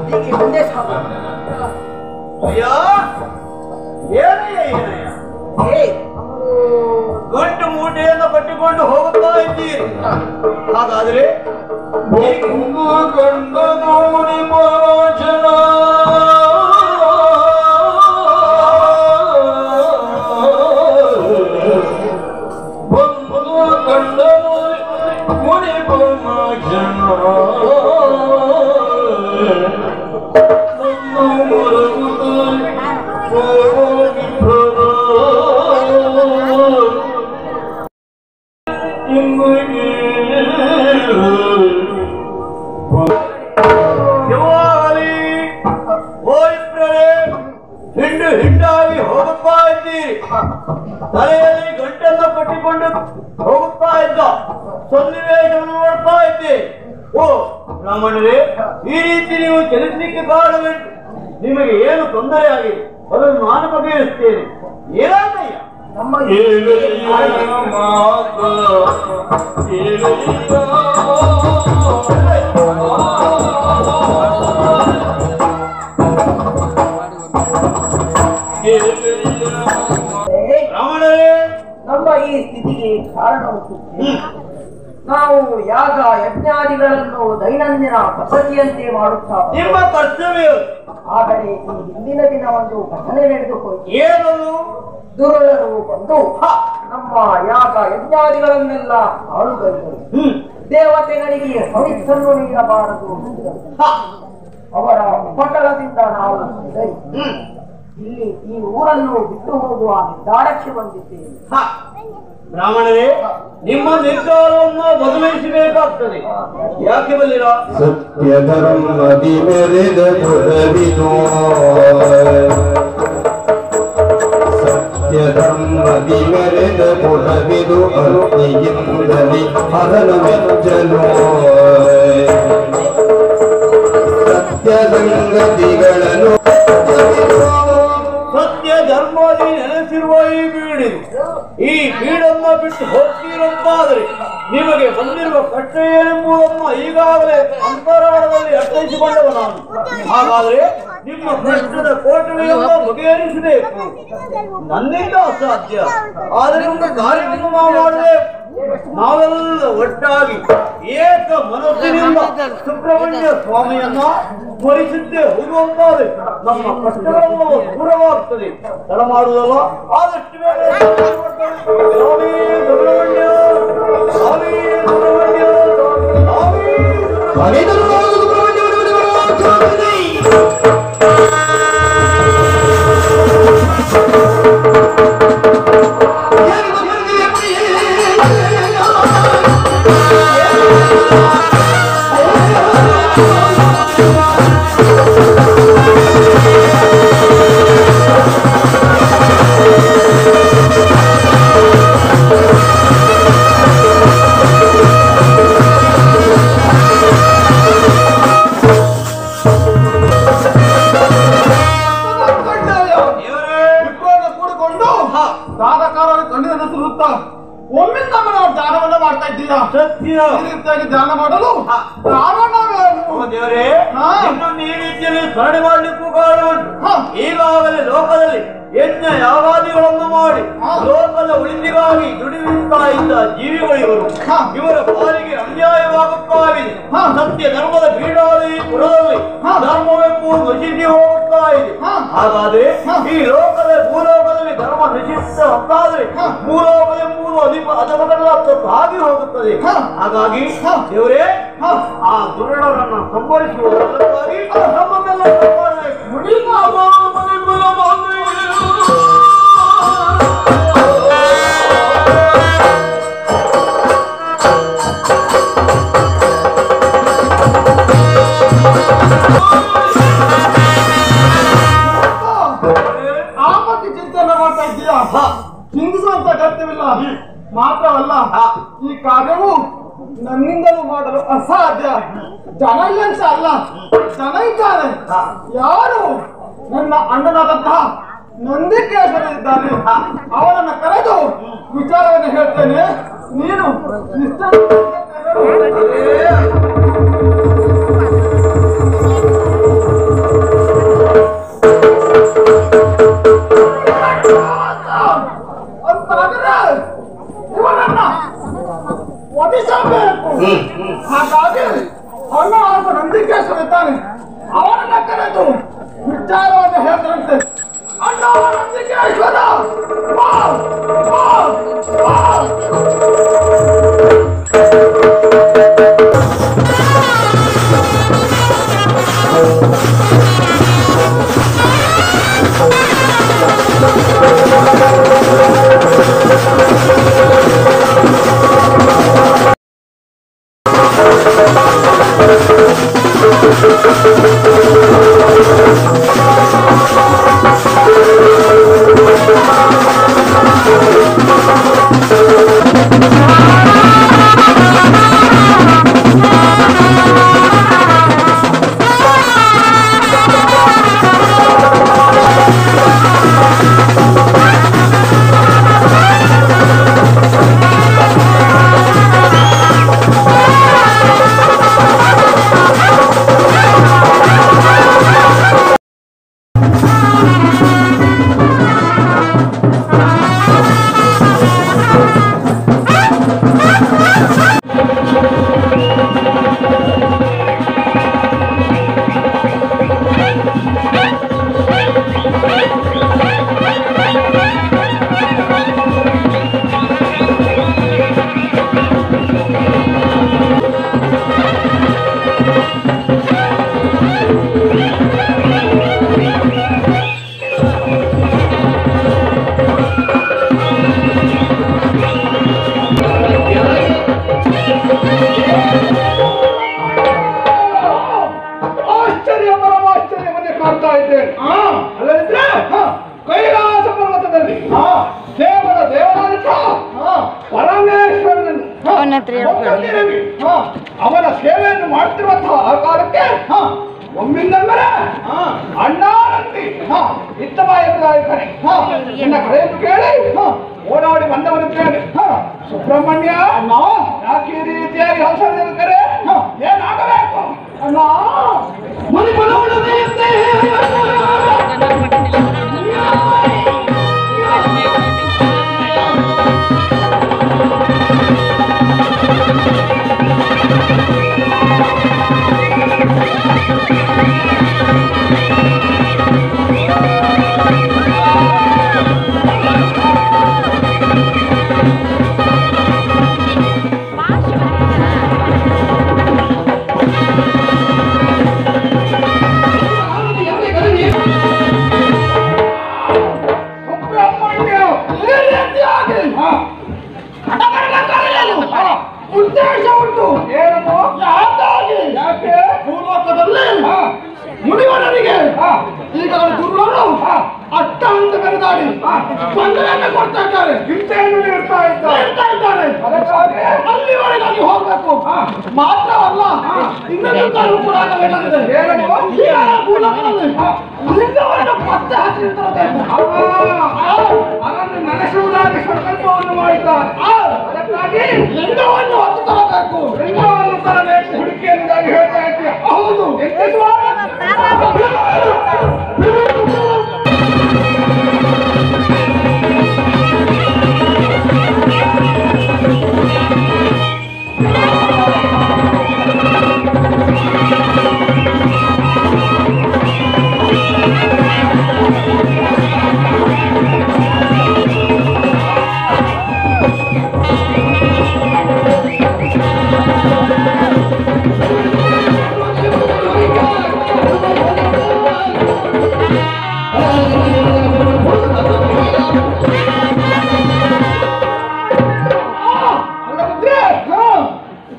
ಹೀಗೆ ಮುಂದೆ ಸಾಗು. ಗಂಟು ಮೂಟೆಯನ್ನು ಕಟ್ಟಿಕೊಂಡು ಹೋಗುತ್ತಾ ಇದ್ದೀರಿ. ಹಾಗಾದ್ರೆ ಕಂಡ ನೋಡಿ ಜನ ಕಂಡ ಮುನಿ ಜನ ಹಿಂಡು ಹಿಂಡಾಗಿ ಹೋಗುತ್ತಾ ಇದ್ದೀರಿ. ತಲೆಯಲ್ಲಿ ಗಂಟನ್ನು ಕಟ್ಟಿಕೊಂಡು ಹೋಗುತ್ತಾ ಇದ್ದ ಸನ್ನಿವೇಶವನ್ನು ನೋಡ್ತಾ ಇದ್ದೀರಿ. ಓ ಬ್ರಾಹ್ಮಣರೇ, ಈ ರೀತಿ ನೀವು ಚಲಿಸಲಿಕ್ಕೆ ಕಾರಣವೇನು? ನಿಮಗೆ ಏನು ತೊಂದರೆ ಆಗಿದೆ ಅದನ್ನು ನಾನು ಬಗೆಹರಿಸ್ತೇನೆ. ಏನಾದಯ್ಯ? ನಮ್ಮ ಬ್ರಾಹ್ಮಣರೇ, ನಮ್ಮ ಈ ಸ್ಥಿತಿಗೆ ಕಾರಣವು ನಾವು ಯಾಗ ಯಜ್ಞಾದಿಗಳನ್ನು ದೈನಂದಿನ ಪದ್ಧತಿಯಂತೆ ಮಾಡುತ್ತಾ ನಿಮ್ಮ ಕರ್ತವ್ಯ. ಆದರೆ ಈ ಹಿಂದಿನ ದಿನ ಒಂದು ಘಟನೆ ನಡೆದು ಹೋಯಿತು. ಏನದು? ದುರುಳರು ಬಂದು ನಮ್ಮ ಯಾಗ ಯಜ್ಞಾದಿಗಳನ್ನೆಲ್ಲ ಹಾಳುಗೈದರು. ದೇವತೆಗಳಿಗೆ ಹವಿಸ್ಸನ್ನು ನೀಡಬಾರದು. ಅವರ ಉಪಟಳದಿಂದ ನಾವು ಇಲ್ಲಿ ಈ ಊರನ್ನು ಬಿಟ್ಟು ಹೋಗುವ ನಿರ್ಧಾರಕ್ಕೆ ಬಂದಿದ್ದೇವೆ. ಬ್ರಾಹ್ಮಣರೇ, ನಿಮ್ಮ ನಿರ್ಧಾರವನ್ನು ಬದಲಾಯಿಸಬೇಕಾಗ್ತದೆ. ಯಾಕೆ ಬಲ್ಲಿರ? ಸತ್ಯ ಧರ್ಮದಿ ಮೆರೆದ ಪುರವಿದು ಸತ್ಯ ಧರ್ಮದಿ ಮೆರೆದ ಪುರವಿದು ಅರುಣಿಯಿಂದಲೇ ಹರನು ಮೆಚ್ಚಲು ಸತ್ಯ ಸಂಗತಿಗಳನ್ನು ಸತ್ಯ ಧರ್ಮದಲ್ಲಿ ನೆಲೆಸಿರುವ ಈ ಬೀಡನ್ನು ಬಿಟ್ಟು ಹೋಗ್ತೀರಂತಾದರೆ ನಿಮಗೆ ಬಂದಿರುವ ಕಷ್ಟ ಏನೆಂಬುದನ್ನು ಈಗಾಗಲೇ ಅಂತರಾಳದಲ್ಲಿ ಅರ್ಥೈಸಿಕೊಂಡವ ನಾನು. ಹಾಗಾದರೆ ನಿಮ್ಮ ಕಷ್ಟದ ಕೋಟವೆಯನ್ನು ಬಗೆಹರಿಸಬೇಕು. ನನ್ನಿಂದ ಅಸಾಧ್ಯ. ಆದರೆ ಒಂದು ಕಾರ್ಯವನ್ನು ನಾವು ಮಾಡಬೇಕು. ನಾವೆಲ್ಲ ಒಟ್ಟಾಗಿ ಏಕ ಮನಸ್ಸಿನಿಂದ ಸುಬ್ರಹ್ಮಣ್ಯ ಸ್ವಾಮಿಯನ್ನ ಸ್ಮರಿಸಿದ್ದೇ ಹೋಗುವಂತಾದರೆ ನಮ್ಮ ಕಷ್ಟಗಳೆಲ್ಲವೂ ದೂರವಾಗುತ್ತದೆ. ತಡ ಮಾಡುವುದಲ್ಲ, ಆದಷ್ಟು ಬೇಗ ಸ್ವಾಮಿ ಸುಬ್ರಹ್ಮಣ್ಯ, ಸ್ವಾಮಿ ಸುಬ್ರಹ್ಮಣ್ಯ, ಸ್ವಾಮಿ ಒಮ್ಮಿಂದ ನಾವು ದಾನವನ್ನ ಮಾಡ್ತಾ ಇದ್ದೀರಾ? ಸತ್ಯ ಈ ರೀತಿಯಾಗಿ ದಾನ ಮಾಡಲು ದೇವರೇ, ಇನ್ನೊಂದು ಈ ರೀತಿಯಲ್ಲಿ ಸ್ಮರಣೆ ಮಾಡಲಿಕ್ಕೂ ಕಾರಣ ಉಂಟು. ಈಗಾಗಲೇ ಲೋಕದಲ್ಲಿ ಯಜ್ಞ ಯಾಗಾದಿಗಳನ್ನು ಮಾಡಿ ಲೋಕದ ಉಳಿದಿಗಾಗಿ ದುಡಿಯುತ್ತಾ ಇದ್ದ ಜೀವಿಗಳಿವರು. ಇವರ ಪಾಲಿಗೆ ಅನ್ಯಾಯವಾಗುತ್ತಾ ಇದೆ. ಸತ್ಯ ಧರ್ಮದ ಬೀಡಾದ ಈ ಪುರದಲ್ಲಿ ಧರ್ಮವೆಂಬುದು ನಶಿಸಿ ಹೋಗುತ್ತಾ ಇದೆ. ಹಾಗಾದ್ರೆ ಈ ಲೋಕದ ಭೂಲೋಕದಲ್ಲಿ ಧರ್ಮ ನಶಿಸ ಹೊತ್ತಾದ್ರೆ ಭೂಲೋಕವೆಂಬುದು ಅಧಮಗಳಾಗಿ ಹೋಗುತ್ತದೆ. ಹಾಗಾಗಿ ದೇವರೇ, ಆ ದುರ್ಣರನ್ನು ಸಂಹರಿಸುವ ನಮ್ಮನ್ನೆಲ್ಲ ಮಾಡಬೇಕು. ಜನ ಇಲ್ಲ ಅಂತ ಅಲ್ಲ, ಜನ ಇದ್ದಾರೆ. ಯಾರು? ನನ್ನ ಅಣ್ಣನಾದಂತಹ ನಂದಿಕೇಶ್ವರ ಇದ್ದಾನೆ. ಅವನನ್ನ ಕರೆದು ವಿಚಾರವನ್ನು ಹೇಳ್ತೇನೆ. ನೀನು ಇವನನ್ನ ಒದಿಸಬೇಕು. ಹಾಗಾಗಿ ಅಣ್ಣ ಹಾಗೂ ನಂದಿಕೇಶ್ವರ ಇದ್ದಾನೆ. ಅವನನ್ನ ಕರೆದು ವಿಚಾರವನ್ನು ಹೇಳ್ತಾರಂತೆ. ಅಣ್ಣ ನಂದಿಕೇಶ್ವರ ಬಾ, ಬಾ, ಬಾ. ಕೈಲಾಸ ಪರ್ವತದಲ್ಲಿ ದೇವರ ದೇವರಾದ ಪರಮೇಶ್ವರನನ್ನು ಅವನ ಸೇವೆಯನ್ನು ಮಾಡ್ತಿರುವಂತಹ ಆ ಕಾಲಕ್ಕೆ ಒಮ್ಮಿಂದೊಮ್ಮೆ ಅಣ್ಣಾನಂದಿ ಇತ್ತಮ ಎಂಬುದಾಗಿದ್ದಾನೆ. ನಿನ್ನ ಕರೆಯನ್ನು ಕೇಳಿ ಓಡಾಡಿ ಬಂದವನು ಕೇಳಿ, ಸುಬ್ರಹ್ಮಣ್ಯ ಯಾಕೆ ಈ ರೀತಿಯಾಗಿ ಅವಸರದಲ್ಲಿ ಕರೆ ಏನಾಗಬೇಕು ಅಣ್ಣ? ಉದ್ದೇಶ ಉಂಟು. ಏನದು? ಯಾಕೆ ಭೂಲೋಕದಲ್ಲಿ ಮುನಿವರರಿಗೆ ಈಗ ದುರ್ಗರು ಅಟ್ಟ ಅಂತ ಕರೆದಾಡಿ ತೊಂದರೆಯನ್ನು ಕೊಡ್ತಾ ಇದ್ದಾರೆ, ಹಿಂಸೆಯನ್ನು ನೀಡ್ತಾ ಇದ್ದಾರೆ. ಅದಕ್ಕಾಗಿ ಅಲ್ಲಿವರೆಗಾಗಿ ಹೋಗ್ಬೇಕು. ಮಾತ್ರವಲ್ಲ, ಇನ್ನೊಂದು ಕೂಡ ಆಗಬೇಕಾಗಿದೆ. ಭೂಲೋಕದಲ್ಲಿ ಲಿಂಗವನ್ನು ಪತ್ತೆ ಹಾಕಿರ್ತಾರೆ, ಅದನ್ನು ನಡೆಸುವುದಾಗಿ ಸಂಕಲ್ಪವನ್ನು ಮಾಡಿದ್ದಾರೆ. ಅದಕ್ಕಾಗಿ ಲಿಂಗವನ್ನು ಹೊತ್ತು ತರಬೇಕು, ಲಿಂಗವನ್ನು ತರಬೇಕು ಹುಡುಕಿ ಎಂಬುದಾಗಿ ಹೇಳ್ತಾ ಇದ್ದೀವಿ. ಹೌದು,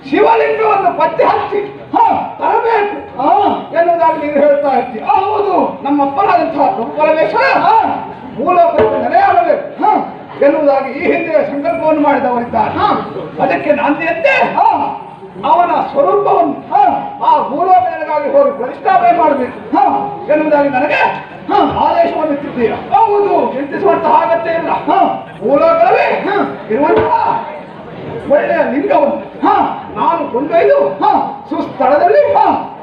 ಶಿವಲಿಂಗವನ್ನು ಪತ್ತೆ ಹಚ್ಚಿ ತರಬೇಕು ಎನ್ನುವುದಾಗಿ ನೀವು ಹೇಳ್ತಾ ಇರ್ತೀವಿ. ಹೌದು, ನಮ್ಮಪ್ಪನಾದಂತಹ ಪರಮೇಶ್ವರ ಮೂಲೋಕಕ್ಕೆ ನೆಲೆಯಾಗಬೇಕು ಎನ್ನುವುದಾಗಿ ಈ ಹಿಂದೆ ಸಂಕಲ್ಪವನ್ನು ಮಾಡಿದವರಿದ್ದಾರೆ. ಅದಕ್ಕೆ ನಾಂದಿಯಂತೆ ಅವನ ಸ್ವರೂಪವನ್ನು ಆ ಭೂಲೋಕನಿಗಾಗಿ ಹೋಗಿ ಪ್ರತಿಷ್ಠಾಪನೆ ಮಾಡಬೇಕು ಎನ್ನುವುದಾಗಿ ನನಗೆ ಆದೇಶವನ್ನು ಇಟ್ಟಿದ್ದೀರ. ಹೌದು, ಚಿಂತಿಸುವಂತ ಅಗತ್ಯ ಇಲ್ಲ. ಭೂಲೋಕವೇ ಇರುವಂತಹ ಒಳ್ಳೆಯ ಲಿಂಗವನ್ನು ನಾನು ಕೊಂಡೊಯ್ದು ಸುಸ್ಥಳದಲ್ಲಿ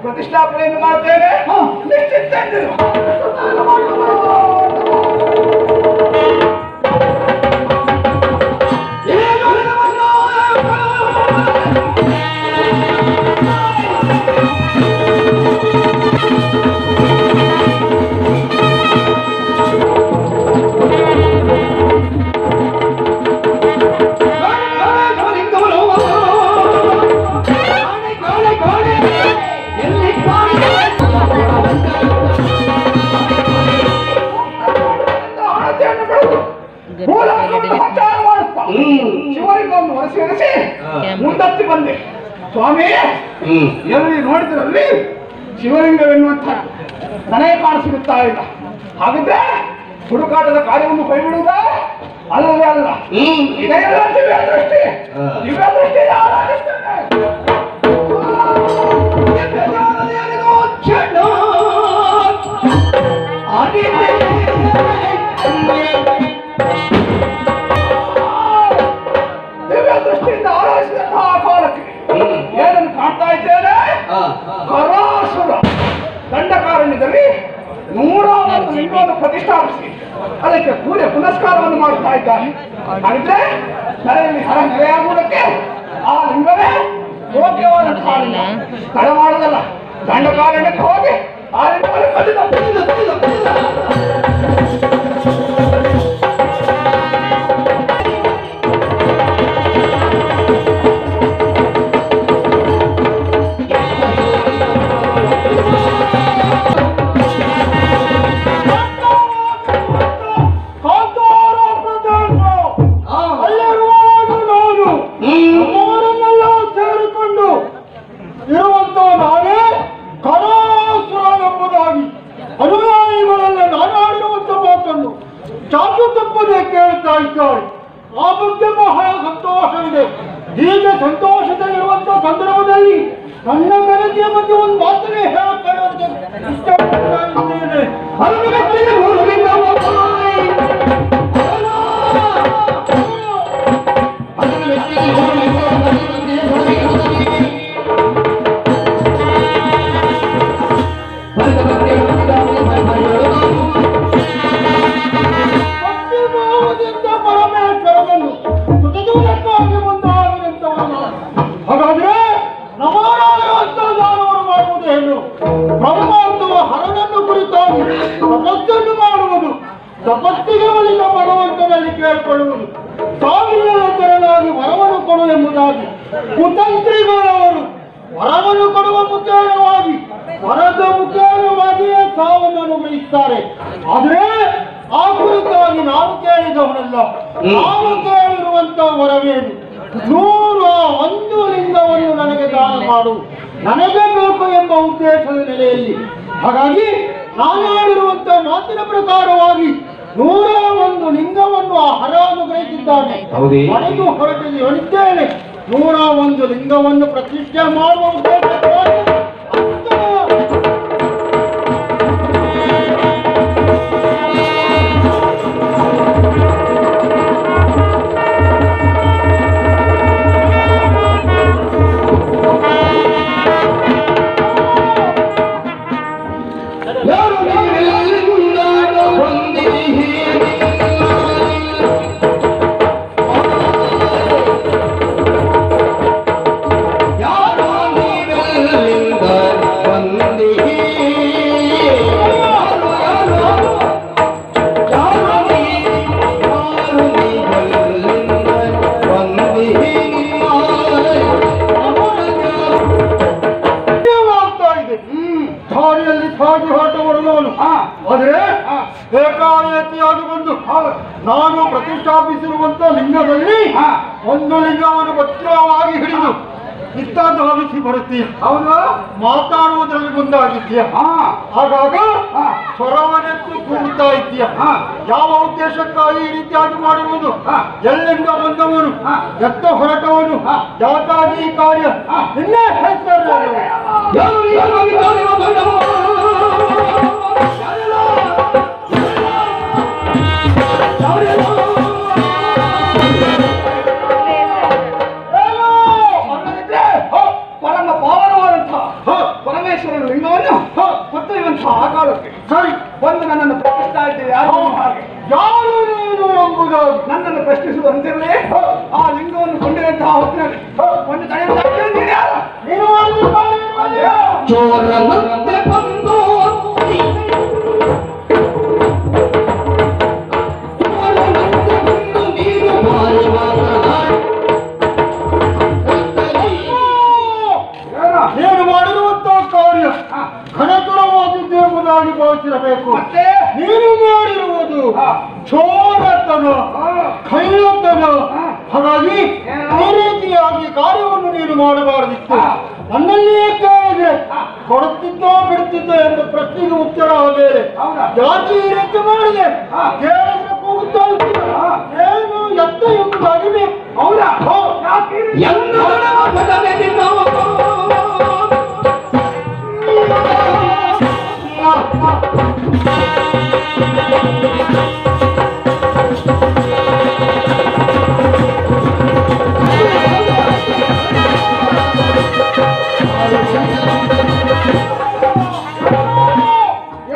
ಪ್ರತಿಷ್ಠಾಪನೆಯನ್ನು ಮಾಡ್ತೇನೆ. ನಿಶ್ಚಿತ ಶಿವಲಿಂಗವನ್ನು ಹೊರಸೇರಿಸಿ ಮುಂದತ್ತಿ ಬಂದೆ. ಸ್ವಾಮಿ, ಎಲ್ಲಿ ನೋಡಿದ್ರಲ್ಲಿ ಶಿವಲಿಂಗವೆನ್ನುವಂಥ ನನಗೆ ಕಾಣಿಸಿರುತ್ತಾ ಇಲ್ಲ. ಹಾಗಿದ್ರೆ ಹುಡುಕಾಟದ ಕಾರ್ಯವನ್ನು ಕೈಬಿಡುವುದ ಅಲ್ಲವೇ ಅಲ್ಲ. ಇದೆಲ್ಲ ದಿವ್ಯ ದೃಷ್ಟಿ, ದಿವ್ಯ ದೃಷ್ಟಿ ದೃಷ್ಟಿಯಿಂದ ಆರಾಧಿಸಿದಂತಹ ಕಾಲಕ್ಕೆ ಏನನ್ನು ಕಾಣ್ತಾ ಇದ್ದೇನೆ? ಕರಾಸುರ ದಂಡಕಾರಣ್ಯದಲ್ಲಿ 101 ಲಿಂಗವನ್ನು ಪ್ರತಿಷ್ಠಾಪಿಸಿ ಅದಕ್ಕೆ ಪೂಜೆ ಪುನಸ್ಕಾರವನ್ನು ಮಾಡುತ್ತಾ ಇದ್ದಾನೆ. ಹಾಗಿದ್ರೆ ತಲೆಯಲ್ಲಿ ಹರ ನೆಲೆಯಾಗುವುದಕ್ಕೆ ಆ ಲಿಂಗವೇ ಯೋಗ್ಯವಾದಂತಹ ಲಿಂಗ. ತಡ ಮಾಡುವುದಲ್ಲ, ದಂಡಕಾರಣ್ಯಕ್ಕೆ ಹೋಗಿ ಆ ಲಿಂಗವನ್ನು ಇರುವಂತಹ ನಾನೇ ಕರಾಸುರ ಎಂಬುದಾಗಿ ಅನುಯಾಯಿಗಳೆಲ್ಲ ನಾನಾಡಿರುವಂತ ಮಾತನ್ನು ಚಾಚು ತಪ್ಪದೆ ಕೇಳ್ತಾ ಇದ್ದಾರೆ. ಆ ಬಗ್ಗೆ ಬಹಳ ಸಂತೋಷವಿದೆ. ಹೀಗೆ ಸಂತೋಷದಲ್ಲಿರುವಂತಹ ಸಂದರ್ಭದಲ್ಲಿ ನನ್ನ ಗೆಳತಿಯ ಬಗ್ಗೆ ಒಂದು ಮಾತನ್ನೇ ಹೇಳಕ್ಕೆ ಇಷ್ಟಪಡ್ತಾ ಇದ್ದೇನೆ. ಪರಮೇಶ್ವರನನ್ನು ಸುತದೂರಕ್ಕಾಗಿ ಮುಂದಾಗಿರುವಂತವನು. ಹಾಗಾದ್ರೆ ನಮನಾಗಿರುವಂತ ಜಾನವರು ಮಾಡುವುದೇನು? ಬ್ರಹ್ಮಾಂಡವ ಹರನನ್ನು ಕುರಿತಾಗಿ ತಪಸ್ಸನ್ನು ಮಾಡುವುದು, ತಪಸ್ಸಿಗೆ ಬಲಿತ ಭಗವಂತನಲ್ಲಿ ಕೇಳಿಕೊಳ್ಳುವುದು, ಸಾವಿರನಾಗಿ ವರವನ್ನು ಕೊಡು ಎಂಬುದಾಗಿ ಕುತಂತ್ರಿಗಳವರು ವರವನ್ನು ಕೊಡುವ ಮುಖೇನವಾಗಿ ವರದ ಮುಖೇನವಾಗಿಯೇ ಸಾವನ್ನು ಅನುಭವಿಸುತ್ತಾರೆ. ಆದ್ರೆ ಆ ಕುರಿತಾಗಿ ನಾವು ಕೇಳಿದವನಲ್ಲ. ನಾವು ಕೇಳಿರುವಂತ ವರವೇನು? 101 ಲಿಂಗವನ್ನು ನನಗೆ ದಾನ ಮಾಡು, ನನಗೆ ಬೇಕು ಎಂಬ ಉದ್ದೇಶದ ನೆಲೆಯಲ್ಲಿ. ಹಾಗಾಗಿ ನಾನು ಹೇಳಿರುವಂತ ಮಾತಿನ ಪ್ರಕಾರವಾಗಿ 101 ಲಿಂಗವನ್ನು ಆ ಹರ ಅನುಗ್ರಹಿಸಿದ್ದಾನೆ. ಮನೆಗೂ ಹೊರಟಿದ್ದೇನೆ. 101 ಲಿಂಗವನ್ನು ಪ್ರತಿಷ್ಠೆ ಮಾಡುವ ಉದ್ದೇಶ ಆದ್ರೆ ಏಕಾಏಕಿಯಾಗಿ ಬಂದು ನಾನು ಪ್ರತಿಷ್ಠಾಪಿಸಿರುವಂತ ಲಿಂಗದಲ್ಲಿ 1 ಲಿಂಗವನ್ನು ಭದ್ರವಾಗಿ ಹಿಡಿದು ಇತ್ತ ಧಾವಿಸಿ ಬರುತ್ತೀಯ. ಅವನು ಮಾತಾಡುವುದರಲ್ಲಿ ಮುಂದಾಗಿದ್ದೀಯ. ಆಗಾಗ ಸ್ವರವನೆತ್ತು ಕೂಗ್ತಾ ಇದ್ದೀಯ. ಯಾವ ಉದ್ದೇಶಕ್ಕಾಗಿ ಈ ರೀತಿಯಾಗಿ ಮಾಡಿರುವುದು? ಎಲ್ಲಿಂದ ಬಂದವನು, ಎತ್ತ ಹೊರಟವನು, ಯಾಕಾಗಿ ಈ ಕಾರ್ಯ? ನಿನ್ನೆ ಪರಮ ಪಾವನವಾದಂತಹ ಪರಮೇಶ್ವರನ ಲಿಂಗವನ್ನು ಹೊತ್ತೊಯ್ಯುವಂತಹ ಆಕಾರಕ್ಕೆ ಸರಿ ಬಂದು ನನ್ನನ್ನು ಪ್ರಶ್ನಿಸ್ತಾ ಇದ್ದೇವೆ. ಯಾರು ನೀನು ಎಂಬುದು ನನ್ನನ್ನು ಪ್ರಶ್ನಿಸುವಂತಿರಲಿ. ಆ ಲಿಂಗವನ್ನು ಕೊಂಡಿರುವಂತಹ ಹೊತ್ತಿನಲ್ಲಿ ಒಂದು ಚೋರನಂತೆ ಬಂದು ನೀನು ಮಾಡಿರುವಂತಹ ಕಾರ್ಯ ಘನತರವಾದದ್ದು ಎಂಬುದಾಗಿ ಭಾವಿಸಿರಬೇಕು. ನೀನು ಮಾಡಿರುವುದು ಚೋರತನ, ಕಳ್ಳತನ. ಹಾಗಾಗಿ ಈ ರೀತಿಯಾಗಿ ಕಾರ್ಯವನ್ನು ನೀನು ಮಾಡಬಾರದಿತ್ತು. ನನ್ನಲ್ಲಿಯೇ ಕೇಳಿದೆ, ಕೊಡುತ್ತಿದ್ದೋ ಬಿಡುತ್ತಿದ್ದೋ ಎಂಬ ಪ್ರಶ್ನೆಗೆ ಉತ್ತರ ಆಗೇನೆ. ಯಾಕೆ ಈ ರೀತಿ ಮಾಡಿದೆ? ಕೇಳಿದ್ರೆ ಕೂಗುತ್ತಾ ಏನು ಎತ್ತ ಎಂಬುದಾಗಿ ಬೇಕು. ಹೌದಾ?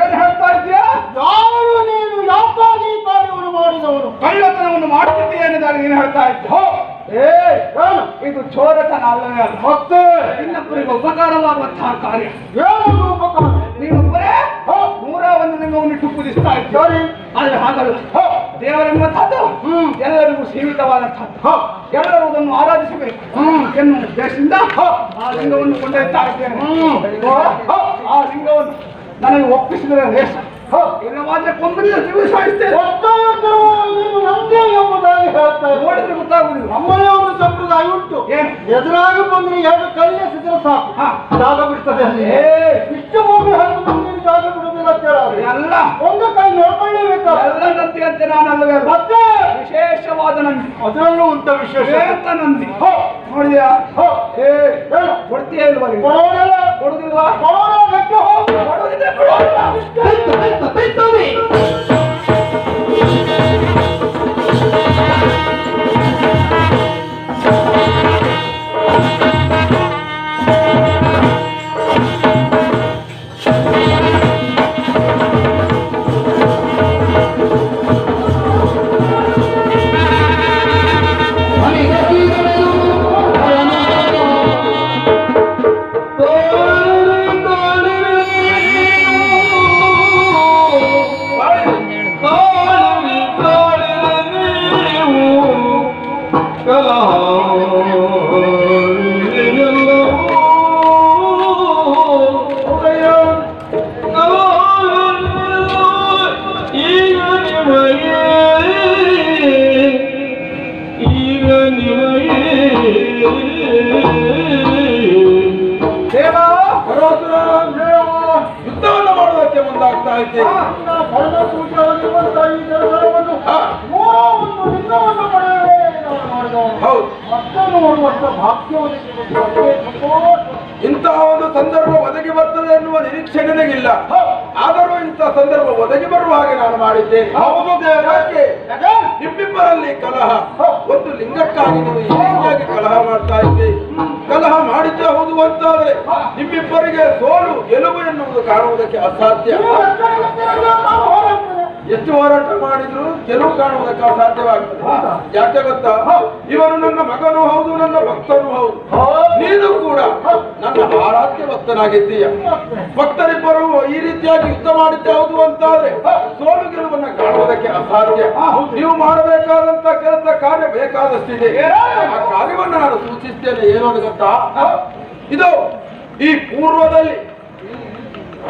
ಏನ್ ಹೇಳ್ತಾ ಇದ್ದೀಯಾ? ಯಾರು ನೀನು? ಯಾಕಾಗಿ ಕಾರ್ಯವನ್ನು ಮಾಡಿದವರು? ಕಳ್ಳತನವನ್ನು ಮಾಡುತ್ತಿದ್ದೀಯ ಎನ್ನುವುದಾಗಿ ನೀನು ಹೇಳ್ತಾ ಇದ್ದ. ಇದು ಚೋರತನ ಅಲ್ಲವೇ ಅಲ್ಲ, ಮತ್ತೆ ಇನ್ನೊಬ್ಬರಿಗೆ ಉಪಕಾರವಾಗುವಂತಹ ಕಾರ್ಯ. ಏನು ಉಪಕಾರ? ನೀನೊಬ್ಬರೇ 101 ಲಿಂಗವನ್ನು ಇಟ್ಟು ಪೂಜಿಸ್ತಾ ಇದ್ದೀರಿ. ಆದ್ರೆ ಹಾಗಲ್ಲ, ದೇವರೆನ್ನುವಂಥದ್ದು ಎಲ್ಲರಿಗೂ ಸೀಮಿತವಾದಂಥದ್ದು. ಎಲ್ಲರೂ ಅದನ್ನು ಆರಾಧಿಸಬೇಕು ಎನ್ನುವ ಉದ್ದೇಶದಿಂದ ಆ ಲಿಂಗವನ್ನು ಕೊಂಡೊಯ್ತಾ ಇದ್ದೇನೆ. ಆ ಲಿಂಗವನ್ನು ನನಗೆ ಒಪ್ಪಿಸಿದರೆ ಲೇಸ, ಇಲ್ಲವಾದ್ರೆ ಕೊಂಬಿನ ಜೀವ ಸಾಯಿಸ್ತೇನೆ. ನಂದೇ ಎಂಬುದಾಗಿ ಹೇಳ್ತಾರೆ. ನೋಡಿದ್ರೆ ಗೊತ್ತಾಗುವುದಿಲ್ಲ. ನಮ್ಮಲ್ಲೇ ಒಂದು ಸಂಪ್ರದಾಯ ಉಂಟು. ಏನು? ಎದುರಾಗಿ ಬಂದ್ರೆ 2 ಕಲ್ಲೆಸಿದ್ರೆ ಸಾಕು, ಜಾಗ ಬಿಡ್ತದೆ. ಅಲ್ಲಿ ಇಷ್ಟು ಭೂಮಿ ಹಾಕಿ ಬಂದ್ರೆ ಜಾಗ ಬಿಡುವುದಿಲ್ಲ ಕೇಳೋರು ಎಲ್ಲ ಒಂದು ಕೈ ನೋಡ್ಕೊಳ್ಳೇಬೇಕು. ಎಲ್ಲ ನಂದಿಯಂತೆ ನಾನಲ್ಲವೇ, ಮತ್ತೆ ವಿಶೇಷವಾದ ನಂದಿ, ಅದರಲ್ಲೂ ಉಂಟ ವಿಶೇಷ ಶ್ವೇತ ನಂದಿ. ನೋಡಿದ್ಯಾ? ಕೊಡ್ತೀಯ ಇಲ್ವಾ? ಕೊಡುದಿಲ್ವಾ? ಕೊಡುದಿದ್ರೆ ಯುದ್ಧವನ್ನು ಮಾಡುವುದಕ್ಕೆ ಮುಂದಾಗ್ತಾ ಇದ್ದೇವೆ. ಇಂತಹ ಒಂದು ಸಂದರ್ಭ ಒದಗಿ ಬರ್ತದೆ ಎನ್ನುವ ನಿರೀಕ್ಷೆ ನನಗಿಲ್ಲ. ಆದರೂ ಇಂತಹ ಸಂದರ್ಭ ಒದಗಿ ಬರುವ ಹಾಗೆ ನಾನು ಮಾಡಿದ್ದೇನೆ. ನಿಮ್ಮಿಬ್ಬರಲ್ಲಿ ಕಲಹ, ಒಂದು ಲಿಂಗಕ್ಕಾಗಿ ನೀವು ಈ ರೀತಿಯಾಗಿ ಕಲಹ ಮಾಡ್ತಾ ಇದ್ದೀರಿ. ಕಲಹ ಮಾಡಿದ್ದೇ ಹೌದು ಅಂತಾದ್ರೆ ನಿಮ್ಮಿಬ್ಬರಿಗೆ ಸೋಲು ಗೆಲುವು ಎನ್ನುವುದು ಕಾಣುವುದಕ್ಕೆ ಅಸಾಧ್ಯ. ಎಷ್ಟು ಹೋರಾಟ ಮಾಡಿದ್ರು ಗೆಲುವು ಕಾಣುವುದಕ್ಕೆ ಅಸಾಧ್ಯವಾಗ್ತದೆ. ಯಾಕೆ ಗೊತ್ತಾ? ಇವನು ನನ್ನ ಮಗನೂ ಹೌದು, ನನ್ನ ಭಕ್ತನೂ ಹೌದು. ನೀನು ಕೂಡ ನನ್ನ ಆರಾಧ್ಯ ಭಕ್ತನಾಗಿದ್ದೀಯ. ಭಕ್ತರಿಬ್ಬರು ಈ ರೀತಿಯಾಗಿ ಯುದ್ಧ ಮಾಡಿದ್ದೆ ಹೌದು ಅಂತಾದ್ರೆ ಸೋಲು ಗೆಲುವನ್ನು ಕಾಣುವುದಕ್ಕೆ ಅಸಾಧ್ಯ. ನೀವು ಮಾಡಬೇಕಾದಂತ ಕೆಲಸ ಕಾರ್ಯ ಬೇಕಾದಷ್ಟಿದೆ. ಆ ಕಾರ್ಯವನ್ನು ನಾನು ಸೂಚಿಸ್ತೇನೆ. ಏನೋದು ಗೊತ್ತಾ? ಇದು ಈ ಪೂರ್ವದಲ್ಲಿ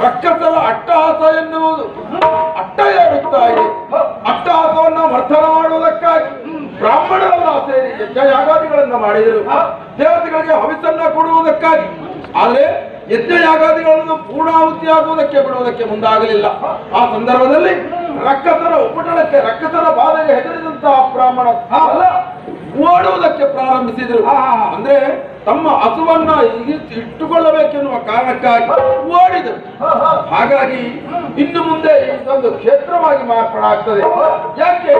ರಕ್ಕಸರ ಅಟ್ಟಹಾಸ ಎನ್ನುವುದು ಅಟ್ಟ ಏರುತ್ತಾ ಇದೆ. ಅಟ್ಟಹಾಸವನ್ನು ಮರ್ದನ ಮಾಡುವುದಕ್ಕಾಗಿ ಬ್ರಾಹ್ಮಣರೆಲ್ಲ ಸೇರಿ ಯಜ್ಞ ಯಾಗಾದಿಗಳನ್ನ ಮಾಡಿದರು, ದೇವತೆಗಳಿಗೆ ಹವಿಸನ್ನ ಕೊಡುವುದಕ್ಕಾಗಿ. ಆದ್ರೆ ಯಜ್ಞ ಯಾಗಾದಿಗಳನ್ನು ಪೂರ್ಣಾಹುತಿ ಆಗುವುದಕ್ಕೆ ಬಿಡುವುದಕ್ಕೆ ಮುಂದಾಗಲಿಲ್ಲ. ಆ ಸಂದರ್ಭದಲ್ಲಿ ರಕ್ಕಸರ ಉಪಟಳಕ್ಕೆ ರಕ್ಕಸರ ಬಾಧೆಗೆ ಹೆದರಿದಂತಹ ಬ್ರಾಹ್ಮಣ ಓಡುವುದಕ್ಕೆ ಪ್ರಾರಂಭಿಸಿದರು. ಅಂದ್ರೆ ತಮ್ಮ ಹಸುವನ್ನ ಇಟ್ಟುಕೊಳ್ಳಬೇಕೆನ್ನುವ ಕಾರಣಕ್ಕಾಗಿ ಓಡಿದರು. ಹಾಗಾಗಿ ಇನ್ನು ಮುಂದೆ ಇದೊಂದು ಕ್ಷೇತ್ರವಾಗಿ ಮಾರ್ಪಾಡಾಗ್ತದೆ. ಯಾಕೆ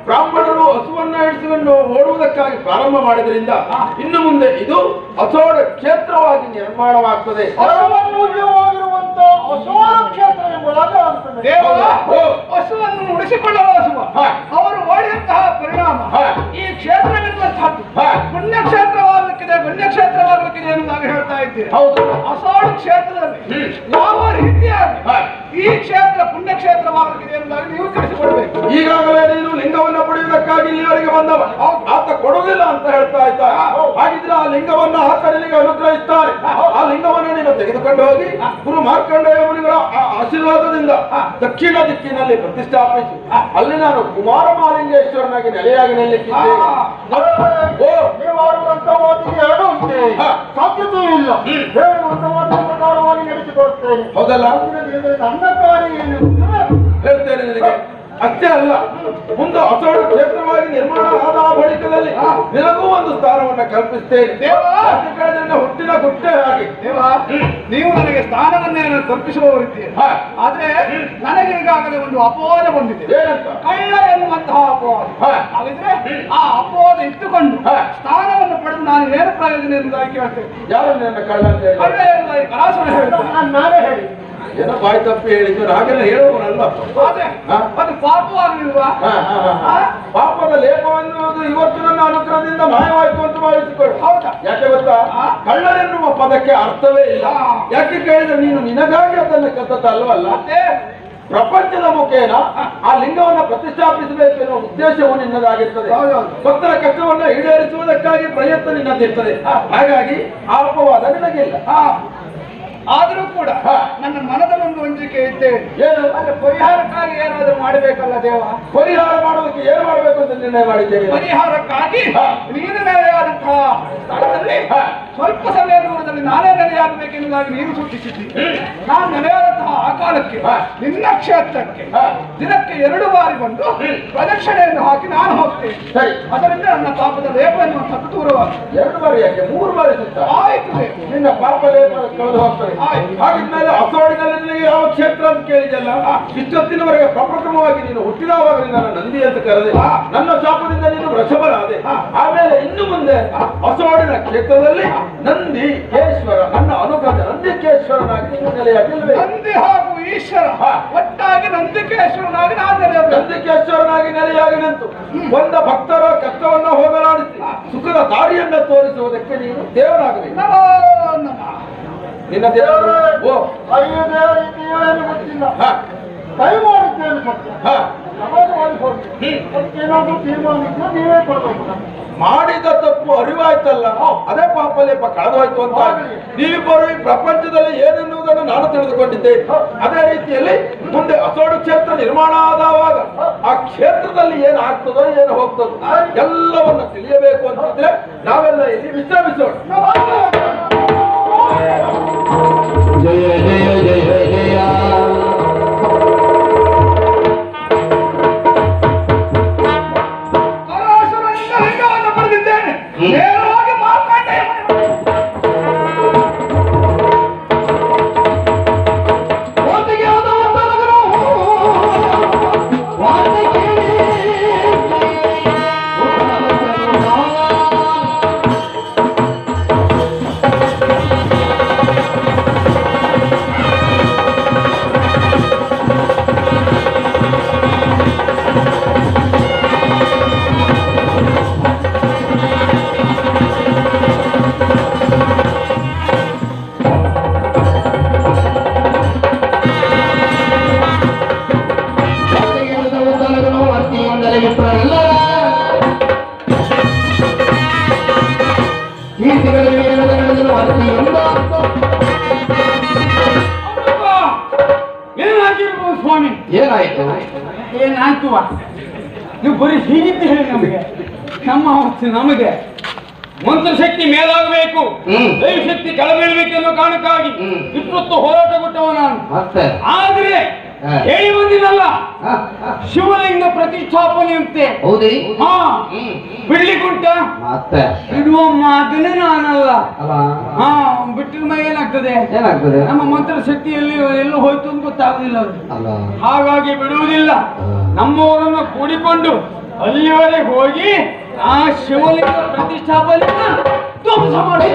ಬ್ರಾಹ್ಮಣರು ಹಸುವನ್ನ ಇಳಿಸಿಕೊಂಡು ಓಡುವುದಕ್ಕಾಗಿ ಪ್ರಾರಂಭ ಮಾಡಿದ್ರಿಂದ ಇನ್ನು ಮುಂದೆ ಇದು ಅಸೋಡ ಕ್ಷೇತ್ರವಾಗಿ ನಿರ್ಮಾಣವಾಗ್ತದೆ. ಹಸುವನ್ನು ಉಳಿಸಿಕೊಳ್ಳಲು ಹಸುವ ಅವರು ಓಡಿದಂತಹ ಪರಿಣಾಮ ಈ ಕ್ಷೇತ್ರವಿರುವಂತಹದ್ದು ಪುಣ್ಯಕ್ಷೇತ್ರವಾಗಲಿಕ್ಕಿದೆ ಪುಣ್ಯಕ್ಷೇತ್ರವಾಗಲಿಕ್ಕಿದೆ ಎಂದು ನಾನು ಹೇಳ್ತಾ ಇದ್ದೇನೆ. ಅಸೋಡು ಕ್ಷೇತ್ರದಲ್ಲಿ ಯಾವ ರೀತಿಯಾಗಿ ಈ ಕ್ಷೇತ್ರ ಪುಣ್ಯಕ್ಷೇತ್ರವಾಗಲಿಕ್ಕಿದೆ ಎಂಬುದಾಗಿ ನೀವು ತಿಳಿಸಿಕೊಡ್ಬೇಕು. ಈಗಾಗಲೇ ನೀನು ಲಿಂಗವನ್ನ ಪಡೆಯುವುದಕ್ಕಾಗಿ ಇಲ್ಲಿವರೆಗೆ ಬಂದವ, ಆತ ಕೊಡುವುದಿಲ್ಲ ಅಂತ ಹೇಳ್ತಾ ಇದ್ದಾರೆ. ಹಾಗಿದ್ರೆ ಆ ಲಿಂಗವನ್ನ ಆತ ನಿನಗೆ ಅನುಗ್ರಹಿಸ್ತಾರೆ. ಆ ಲಿಂಗವನ್ನು ನೀನು ತೆಗೆದುಕೊಂಡು ಹೋಗಿ ಗುರು ಮಾರ್ಕಂಡೇಯ ಮುನಿಗಳ ಆಶೀರ್ವಾದದಿಂದ ದಕ್ಷಿಣ ದಿಕ್ಕಿನಲ್ಲಿ ಪ್ರತಿಷ್ಠಾಪಿಸಿ ಅಲ್ಲಿ ನಾನು ಕುಮಾರ ಮಹಾಲಿಂಗೇಶ್ವರನಾಗಿ ನೆಲೆಯಾಗಿ ನಿಲ್ಲಿಕ್ಕಿದ್ದೇನೆ. ಸಾಧ್ಯತೆ ಇಲ್ಲ, ಪ್ರಕಾರವಾಗಿ ನಡೆಸಿಕೊಡ್ತೇನೆ. ಹೌದಲ್ಲ? ನನ್ನ ಕಾರ್ಯ ಏನು ಹೇಳ್ತೇನೆ ನಿನಗೆ. ಅಷ್ಟೇ ಅಲ್ಲ, ಮುಂದೆ ಅಸೋಡ ಕ್ಷೇತ್ರವಾಗಿ ನಿರ್ಮಾಣ ಆದ ಬಳಿಕದಲ್ಲಿ ನಿನಗೂ ಒಂದು ಸ್ಥಾನವನ್ನ ಕಲ್ಪಿಸ್ತೇನೆ. ಹುಟ್ಟಿನ ಗುಟ್ಟೆ ಹಾಗೆ ನೀವು ನನಗೆ ಸ್ಥಾನವನ್ನೇ ಕಲ್ಪಿಸುವವರಿದ್ದೀರಿ. ಆದ್ರೆ ನನಗೆ ಈಗಾಗಲೇ ಒಂದು ಅಪವಾದ ಬಂದಿದೆ. ಏನಂತ? ಕಳ್ಳ ಎನ್ನುವಂತಹ ಅಪವಾದ. ಹಾಗಿದ್ರೆ ಆ ಅಪವಾದ ಇಟ್ಟುಕೊಂಡು ಸ್ಥಾನವನ್ನು ಪಡೆದು ನಾನು ಏನು ಪ್ರಯೋಜನ ಎಂಬುದಾಗಿ ಕೇಳ್ತೇನೆ. ಯಾರು ನನ್ನ ಕಳ್ಳ ಅಂತ ಹೇಳಿ? ಕಳ್ಳ ಎಂಬುದಾಗಿ ಕಲಾಸುರ ಹೇಳ್ತಾರೆ, ನಾನೇ ಹೇಳಿ ಏನೋ ಬಾಯಿ ತಪ್ಪಿ ಹೇಳಿದ್ರು, ಹಾಗೆಲ್ಲ ಹೇಳುವನಲ್ಲ. ಆದ್ರೆ ಅದು ಪಾಪವಾಗಲಿಲ್ವಾ? ಪಾಪದ ಲೇಪವೆನ್ನುವುದು ಇವತ್ತು ನನ್ನ ಅನುಗ್ರಹದಿಂದ ಮಾಯವಾಯಿತು ಅಂತ ಭಾವಿಸಿಕೊಳ್ಳು. ಹೌದಾ? ಯಾಕೆ ಗೊತ್ತಾ? ಕಳ್ಳರೆನ್ನುವ ಪದಕ್ಕೆ ಅರ್ಥವೇ ಇಲ್ಲ. ಯಾಕೆ ಕೇಳಿದ್ರೆ ನೀನು ನಿನಗಾಗಿ ಅದನ್ನು ಕದ್ದದ್ದಲ್ವಲ್ಲ, ಪ್ರಪಂಚದ ಮುಖೇನ ಆ ಲಿಂಗವನ್ನ ಪ್ರತಿಷ್ಠಾಪಿಸಬೇಕು ಎನ್ನುವ ಉದ್ದೇಶವು ನಿನ್ನದಾಗಿರ್ತದೆ. ಭಕ್ತರ ಕಷ್ಟವನ್ನ ಈಡೇರಿಸುವುದಕ್ಕಾಗಿ ಪ್ರಯತ್ನ ನಿನ್ನದಿರ್ತದೆ. ಹಾಗಾಗಿ ಆ ಅಪವಾದ ನಿನಗಿಲ್ಲ. ಆದರೂ ಕೂಡ ನನ್ನ ಮನದಲ್ಲೊಂದು ಅಂಜಿಕೆ ಇದ್ದೇವೆ. ಏನು? ಅಂದ್ರೆ ಪರಿಹಾರಕ್ಕಾಗಿ ಏನಾದರೂ ಮಾಡಬೇಕಲ್ಲ ದೇವ. ಪರಿಹಾರ ಮಾಡೋದಕ್ಕೆ ಏನು ಮಾಡಬೇಕು ಅಂತ ನಿರ್ಣಯ ಮಾಡಿದ್ದೇವೆ. ಪರಿಹಾರಕ್ಕಾಗಿ ನೀನು ನೆಲೆಯಾದಂತಹ ಸ್ಥಳದಲ್ಲಿ ಸ್ವಲ್ಪ ಸಮಯ ದೂರದಲ್ಲಿ ನಾನೇ ನೆಲೆಯಾಗಬೇಕೆನ್ನುವುದಾಗಿ ನೀನು ಸೂಚಿಸಿದ್ದಿ. ನಾನು ನೆಲೆಯಾದಂತಹ ಆ ಕಾಲಕ್ಕೆ ನಿನ್ನ ಕ್ಷೇತ್ರಕ್ಕೆ ದಿನಕ್ಕೆ 2 ಬಾರಿ ಬಂದು ಪ್ರದಕ್ಷಿಣೆಯನ್ನು ಹಾಕಿ ನಾನು ಹೋಗ್ತೇನೆ. ಅದರಿಂದ ನನ್ನ ಪಾಪದ ಲೇಪ ಎನ್ನುವಂಥದ್ದು ದೂರವಾಗ್ತದೆ. 2 ಬಾರಿ ಯಾಕೆ 3 ಬಾರಿ ಸುತ್ತ ಆಯ್ತು. ನಿನ್ನ ಪಾಪ ಲೇಪ ಕಳೆದು ಹೋಗ್ತದೆ. ಹಾಗಿದ್ಮೇಲೆ ಅಸೋಡಿನಲ್ಲಿ ನಿನಗೆ ಯಾವ ಕ್ಷೇತ್ರ ಅಂತ ಕೇಳಿದೆಲ್ಲ, ಇಷ್ಟೊತ್ತಿನವರೆಗೆ ಪ್ರಪ್ರಥಮವಾಗಿ ನೀನು ಹುಟ್ಟಿದವಾಗ ನನ್ನ ನಂದಿ ಅಂತ ಕರೆದೆ. ನನ್ನ ಶಾಪದಿಂದ ನೀನು ವೃಷಭರಾದೆ. ಆಮೇಲೆ ಇನ್ನು ಮುಂದೆ ಅಸೋಡಿನ ಕ್ಷೇತ್ರದಲ್ಲಿ ನಂದಿಕೇಶ್ವರ, ನನ್ನ ಅನುಗ್ರಹ ನಂದಿಕೇಶ್ವರನಾಗಿ ನೀನು ನೆಲೆಯಾಗಿಲ್ವೇ? ನಂದಿ ಹಾಗೂ ಈಶ್ವರ ಒಟ್ಟಾಗಿ ನಂದಿಕೇಶ್ವರನಾಗಿ ನಾನು ನಂದಿಕೇಶ್ವರನಾಗಿ ನೆಲೆಯಾಗಿ ನಿಂತು ಒಂದ ಭಕ್ತರ ಕಷ್ಟವನ್ನ ಹೋಗಲಾಡಿಸಿ ಸುಖದ ದಾರಿಯನ್ನ ತೋರಿಸುವುದಕ್ಕೆ ನೀನು ದೇವರಾಗಬೇಕು. ನಿನ್ನ ದೇವರು ಗೊತ್ತಿಲ್ಲ, ಕೈ ಮಾಡಿದ್ದೇನೆ ಸತ್ಯ. ಏನಾದ್ರೂ ತೀರ್ಮಾನ ನೀವೇ ಕೊಡಬೇಕು. ಮಾಡಿದ ತಪ್ಪು ಅರಿವಾಯ್ತಲ್ಲ, ಅದೇ ಪಾಪ ಲೇಪ ಕಳೆದೋಯ್ತು ಅಂತ. ನೀವಿಬ್ಬರು ಈ ಪ್ರಪಂಚದಲ್ಲಿ ಏನೆನ್ನುವುದನ್ನು ನಾನು ತಿಳಿದುಕೊಂಡಿದ್ದೇನೆ. ಅದೇ ರೀತಿಯಲ್ಲಿ ಮುಂದೆ ಅಸೋಡು ಕ್ಷೇತ್ರ ನಿರ್ಮಾಣ ಆದವಾಗ ಆ ಕ್ಷೇತ್ರದಲ್ಲಿ ಏನು ಆಗ್ತದೋ ಏನು ಹೋಗ್ತದೋ ಎಲ್ಲವನ್ನ ತಿಳಿಯಬೇಕು ಅಂತಿದ್ರೆ ನಾವೆಲ್ಲ ಇಲ್ಲಿ ವಿಶ್ರಮಿಸೋಣ. ಜಯ ಜಯ ಜಯ ಜಯ ಲಿಂಗವನ್ನು ಪಡೆದಿದ್ದೇನೆ. ನೇರವಾಗಿ ಮಾರ್ಕಂಡೇಯ ಏನಾಗಿರ್ಬೋದು ಸ್ವಾಮಿ? ಏನಾಯ್ತು? ಏನಾಯ್ತು? ನೀವು ಬರೀ ಹೀಗಿದ್ದು ಹೇಳಿ ನಮಗೆ, ನಮಗೆ ಮಂತ್ರಶಕ್ತಿ ಮೇಲಾಗಬೇಕು, ದೈವಶಕ್ತಿ ಕೆಳಬೀಳ್ಬೇಕೆನ್ನುವ ಕಾರಣಕ್ಕಾಗಿ ಇಷ್ಟೊತ್ತು ಹೋರಾಟ ಕೊಟ್ಟವ ನಾನು. ಆದ್ರೆ ಹೇಳಿ ಬಂದಿನಲ್ಲ, ಶಿವಲಿಂಗ ಪ್ರತಿಷ್ಠಾಪನೆ ಅಂತೆ. ಹೌದೇ? ಹಾ, ಬಿಡ್ಲಿಕ್ಕುಂಟ ಬಿಡುವ ಮಾತನೇ ನಾನಲ್ಲ. ಹಾ, ಬಿಟ್ಟಿದ ಮೇಲೆ ಏನಾಗ್ತದೆ? ನಮ್ಮ ಮಂತ್ರಶಕ್ತಿಯಲ್ಲಿ ಎಲ್ಲೂ ಹೋಯ್ತು ಅಂತ ಗೊತ್ತಾಗುದಿಲ್ಲ ಅವ್ರು. ಹಾಗಾಗಿ ಬಿಡುವುದಿಲ್ಲ. ನಮ್ಮವರನ್ನ ಕೂಡಿಕೊಂಡು ಅಲ್ಲಿವರೆಗೆ ಹೋಗಿ ಆ ಶಿವಲಿಂಗ ಪ್ರತಿಷ್ಠಾಪನೆಯನ್ನ ಧ್ವಂಸ ಮಾಡಿ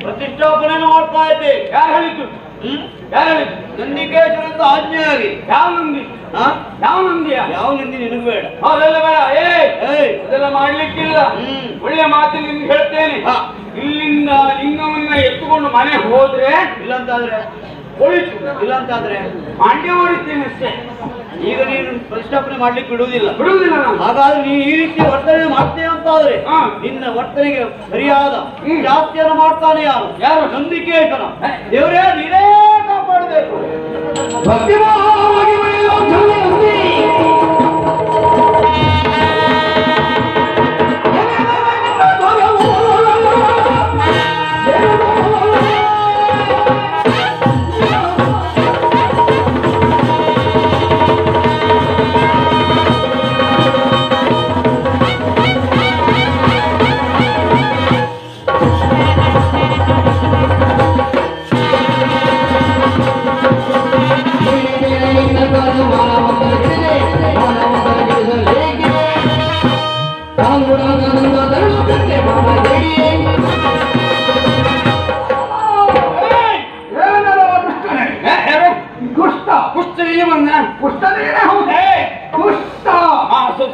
ಪ್ರತಿಷ್ಠಾಪನೆ ಮಾಡ್ತಾ ಇದ್ದೆ. ಯಾರು ಹೇಳಿದ್ದು? ನಂದಿಕೇಶ್ವರಂತ ಆಜ್ಞೆಯಾಗಿ. ಯಾವ ನಂದಿ? ಯಾವ ನಂದಿಯ? ಯಾವ ನಂದಿ ನಿನಗೆ ಬೇಡ, ಅದೆಲ್ಲ ಬೇಡ. ಅದೆಲ್ಲ ಮಾಡ್ಲಿಕ್ಕಿಲ್ಲ. ಒಳ್ಳೆ ಮಾತು ನಿನ್ಗೆ ಹೇಳ್ತೇನೆ. ಇಲ್ಲಿಂದ ಲಿಂಗವನ್ನ ಎತ್ತುಕೊಂಡು ಮನೆ ಹೋದ್ರೆ, ಇಲ್ಲಂತಾದ್ರೆ ಹೋಯ್ತು, ಇಲ್ಲಂತಾದ್ರೆ ಮಂಡ್ಯ ಹೊಡಿತೀನಿ ಅಷ್ಟೇ. ಈಗ ನೀನು ಪ್ರತಿಷ್ಠಾಪನೆ ಮಾಡ್ಲಿಕ್ಕೆ ಬಿಡುವುದಿಲ್ಲ. ಹಾಗಾದ್ರೆ ನೀನು ಈ ರೀತಿ ವರ್ತನೆ ಮಾಡ್ತೇವೆ ಅಂತಾದ್ರೆ ನಿನ್ನ ವರ್ತನೆಗೆ ಸರಿಯಾದ ಜಾಸ್ತಿಯನ್ನು ಮಾಡ್ತಾನೆ ಯಾರು? ಯಾರು? ನಂದಿಕೇಶನ ದೇವರೇ, ನೀನೇ ಕಾಪಾಡಬೇಕು.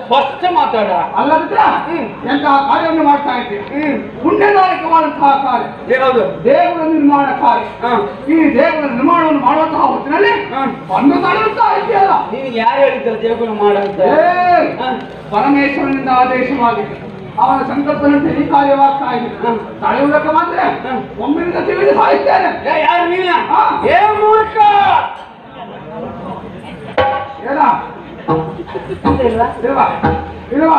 ಸ್ವಚ್ಛ ಮಾತಾಡ ಅಲ್ಲದಿದ್ರೆ ಎಂತಹ ಕಾರ್ಯವನ್ನು ಮಾಡ್ತಾ ಇದ್ದೀವಿ. ಪುಣ್ಯದಾಯಕವಾದಂತಹ ಕಾರ್ಯ ಯಾವುದು? ದೇವರ ನಿರ್ಮಾಣ ಕಾರ್ಯ. ಈ ದೇವರ ನಿರ್ಮಾಣವನ್ನು ಮಾಡುವಂತಹ ಹೊತ್ತಿನಲ್ಲಿ ಬಂದು ತಡೆಯುತ್ತಾ ಇದೆಯಲ್ಲ. ನೀನು ಯಾರು ಹೇಳಿದ್ದಾರೆ ದೇವರ ಮಾಡಂತ? ಪರಮೇಶ್ವರನಿಂದ ಆದೇಶವಾಗಿದೆ. ಅವನ ಸಂಕಲ್ಪನಂತೆ ಈ ಕಾರ್ಯವಾಗ್ತಾ ಇದೆ. ತಡೆಯುವುದಕ್ಕೆ ಬಂದ್ರೆ ಒಮ್ಮಿಂದ ತಿಳಿದು ಸಾಯುತ್ತೇನೆ. ಯಾರು ನೀನ? ಏ ಮೂರ್ಖ! ಏನ ಇಲ್ವಾ?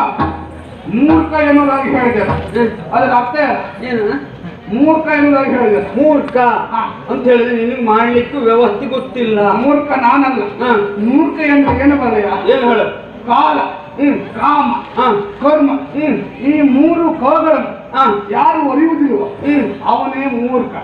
ಮೂರ್ಖ ಎನ್ನುವುದಾಗಿ ಹೇಳಿದ್ದಾರೆ. ಅದರ ಅರ್ಥ ಏನು? ಮೂರ್ಖ ಎನ್ನುವುದಾಗಿ ಹೇಳಿದ್ದಾರೆ. ಮೂರ್ಖ ಅಂತ ಹೇಳಿದ್ರೆ ನಿನಗೆ ಮಾಡ್ಲಿಕ್ಕೆ ವ್ಯವಸ್ಥೆ ಗೊತ್ತಿಲ್ಲ. ಮೂರ್ಖ ನಾನಲ್ಲ. ಮೂರ್ಖ ಎಂದು ಏನು ಬರೆಯ? ಏನು ಹೇಳು? ಕಾಲ, ಕಾಮ, ಕರ್ಮ, ಈ ಮೂರು ಕಗಳನ್ನು ಯಾರು ಒಲಿಯುವುದಿಲ್ವ ಅವನೇ ಮೂರ್ಖ.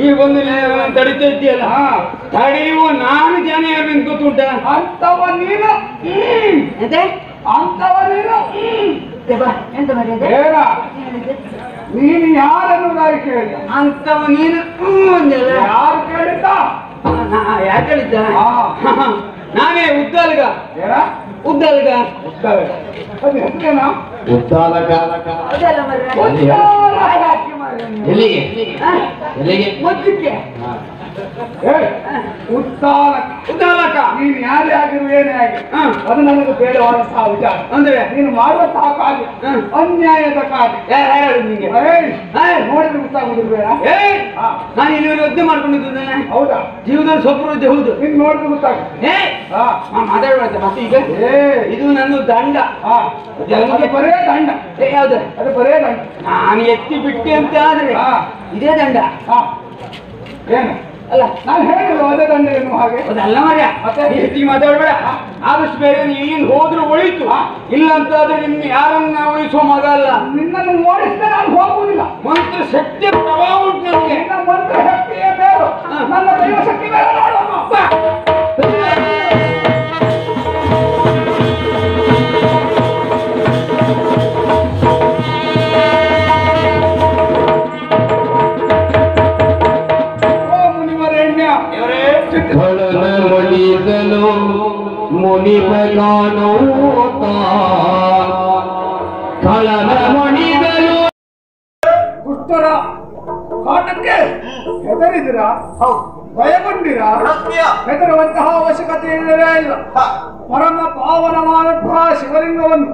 ಈಗ ಬಂದು ತಡಿತಾ ಇದ್ದೀಯಲ್ಲ, ತಡೆಯುವ ನಾನು ಜನ ಯಾರು ಗೊತ್ತುಂಟ? ಅಂತವ ನೀನು, ಅಂತವ ನೀನು. ನೀನು ಯಾರನ್ನುವುದಾಗಿ ಕೇಳಿದ? ಅಂತವ ನೀನು ಯಾರು ಕೇಳಿದ್ದ? ಯಾಕೆ ಹೇಳಿದ್ದ? ನಾನೇ ಉದ್ದಾಲಗ. ಉದ್ದಾಲಗ ಅದು ಹೆಸರೇನಾ? ಉದ್ದಾಲಕ. ಎಲ್ಲಿಗೆ ಎಲ್ಲಿಗೆ ಮೊದ್ಲಿಕ್ಕೆ ಉದ್ದಾಲಕ ನೀನು ಯಾರೇ ಆಗಿರು ಏನೇ ಆಗಿ ಅದು ನನಗೆ ಬೇಡವಾದಂತಹ ವಿಚಾರ. ಅಂದ್ರೆ ನೀನು ಮಾಡುವಂತಹ ಕಾರ್ಯ ಅನ್ಯಾಯದ ಕಾರ್ಯ. ನಿಂಗೆ ನೋಡಿದ್ರೆ ಗೊತ್ತಾಗುದಿಲ್ಲ ಬೇಡ. ನಾನು ಇಲ್ಲಿ ಯೋಚನೆ ಮಾಡ್ಕೊಂಡಿದ್ದೇನೆ. ಹೌದಾ? ಜೀವನದಲ್ಲಿ ಸ್ವಪ್ನ ಹೌದು. ನೀನ್ ನೋಡಿದ್ರೆ ಗೊತ್ತಾಗುತ್ತೆ. ಮಾತಾಡ್ಬಾರ್ದು ಮತ್ತೆ ಈಗ. ಇದು ನನ್ನ ದಂಡ. ಅದು ಬರೇ ದಂಡ. ಯಾವ್ದು? ಅದು ಬರೇ ದಂಡ. ನಾನು ಎತ್ತಿ ಬಿಟ್ಟೆ ಅಂತ ಆದ್ರೆ ಇದೇ ದಂಡ. ಏನು ಅಲ್ಲ ನಾನು ಹೇಳಿದ್ರು ಅದೇ ದಂಡ ಏನು ಹಾಗೆ ಅದಲ್ಲ ಮರ್ಯ. ಮತ್ತೆ ಹೆಚ್ಚಿಗೆ ಮಾತಾಡ್ಬೇಡ. ಆದಷ್ಟು ಬೇರೆ ನೀನು ಹೋದ್ರು ಒಳಿತು. ಇಲ್ಲ ಅಂತ ಆದ್ರೆ ನಿನ್ನ ಯಾರನ್ನ ಉಳಿಸುವ ಮಗ ಅಲ್ಲ. ನಿನ್ನನ್ನು ಓಡಿಸಿದ್ರೆ ನಾನು ಹೋಗುವುದಿಲ್ಲ. ಮಂತ್ರ ಶಕ್ತಿ ಪ್ರಭಾವ ಉಂಟು ನನಗೆ. ನಿನ್ನ ಮಂತ್ರ ಶಕ್ತಿಯೇ ಬೇಡ, ನನ್ನ ದೈವ ಶಕ್ತಿ ಬೇಡ. ನೋಡಮ್ಮ ಹೊಳನೊಳಿದಲು ಮುನಿಪಗಾನೋತ ಕಳನ ಮಣಿದಲು ದುಷ್ಟರ ಕಾಟಕ್ಕೆ ಹೆದರಿದಿರಾ? ಭಯಗೊಂಡಿರಾ? ಹೆದರುವಂತಹ ಅವಶ್ಯಕತೆ ಇಲ್ಲವೇ ಇಲ್ಲ. ಪರಮ ಪಾವನವಾದಂತಹ ಶಿವಲಿಂಗವನ್ನು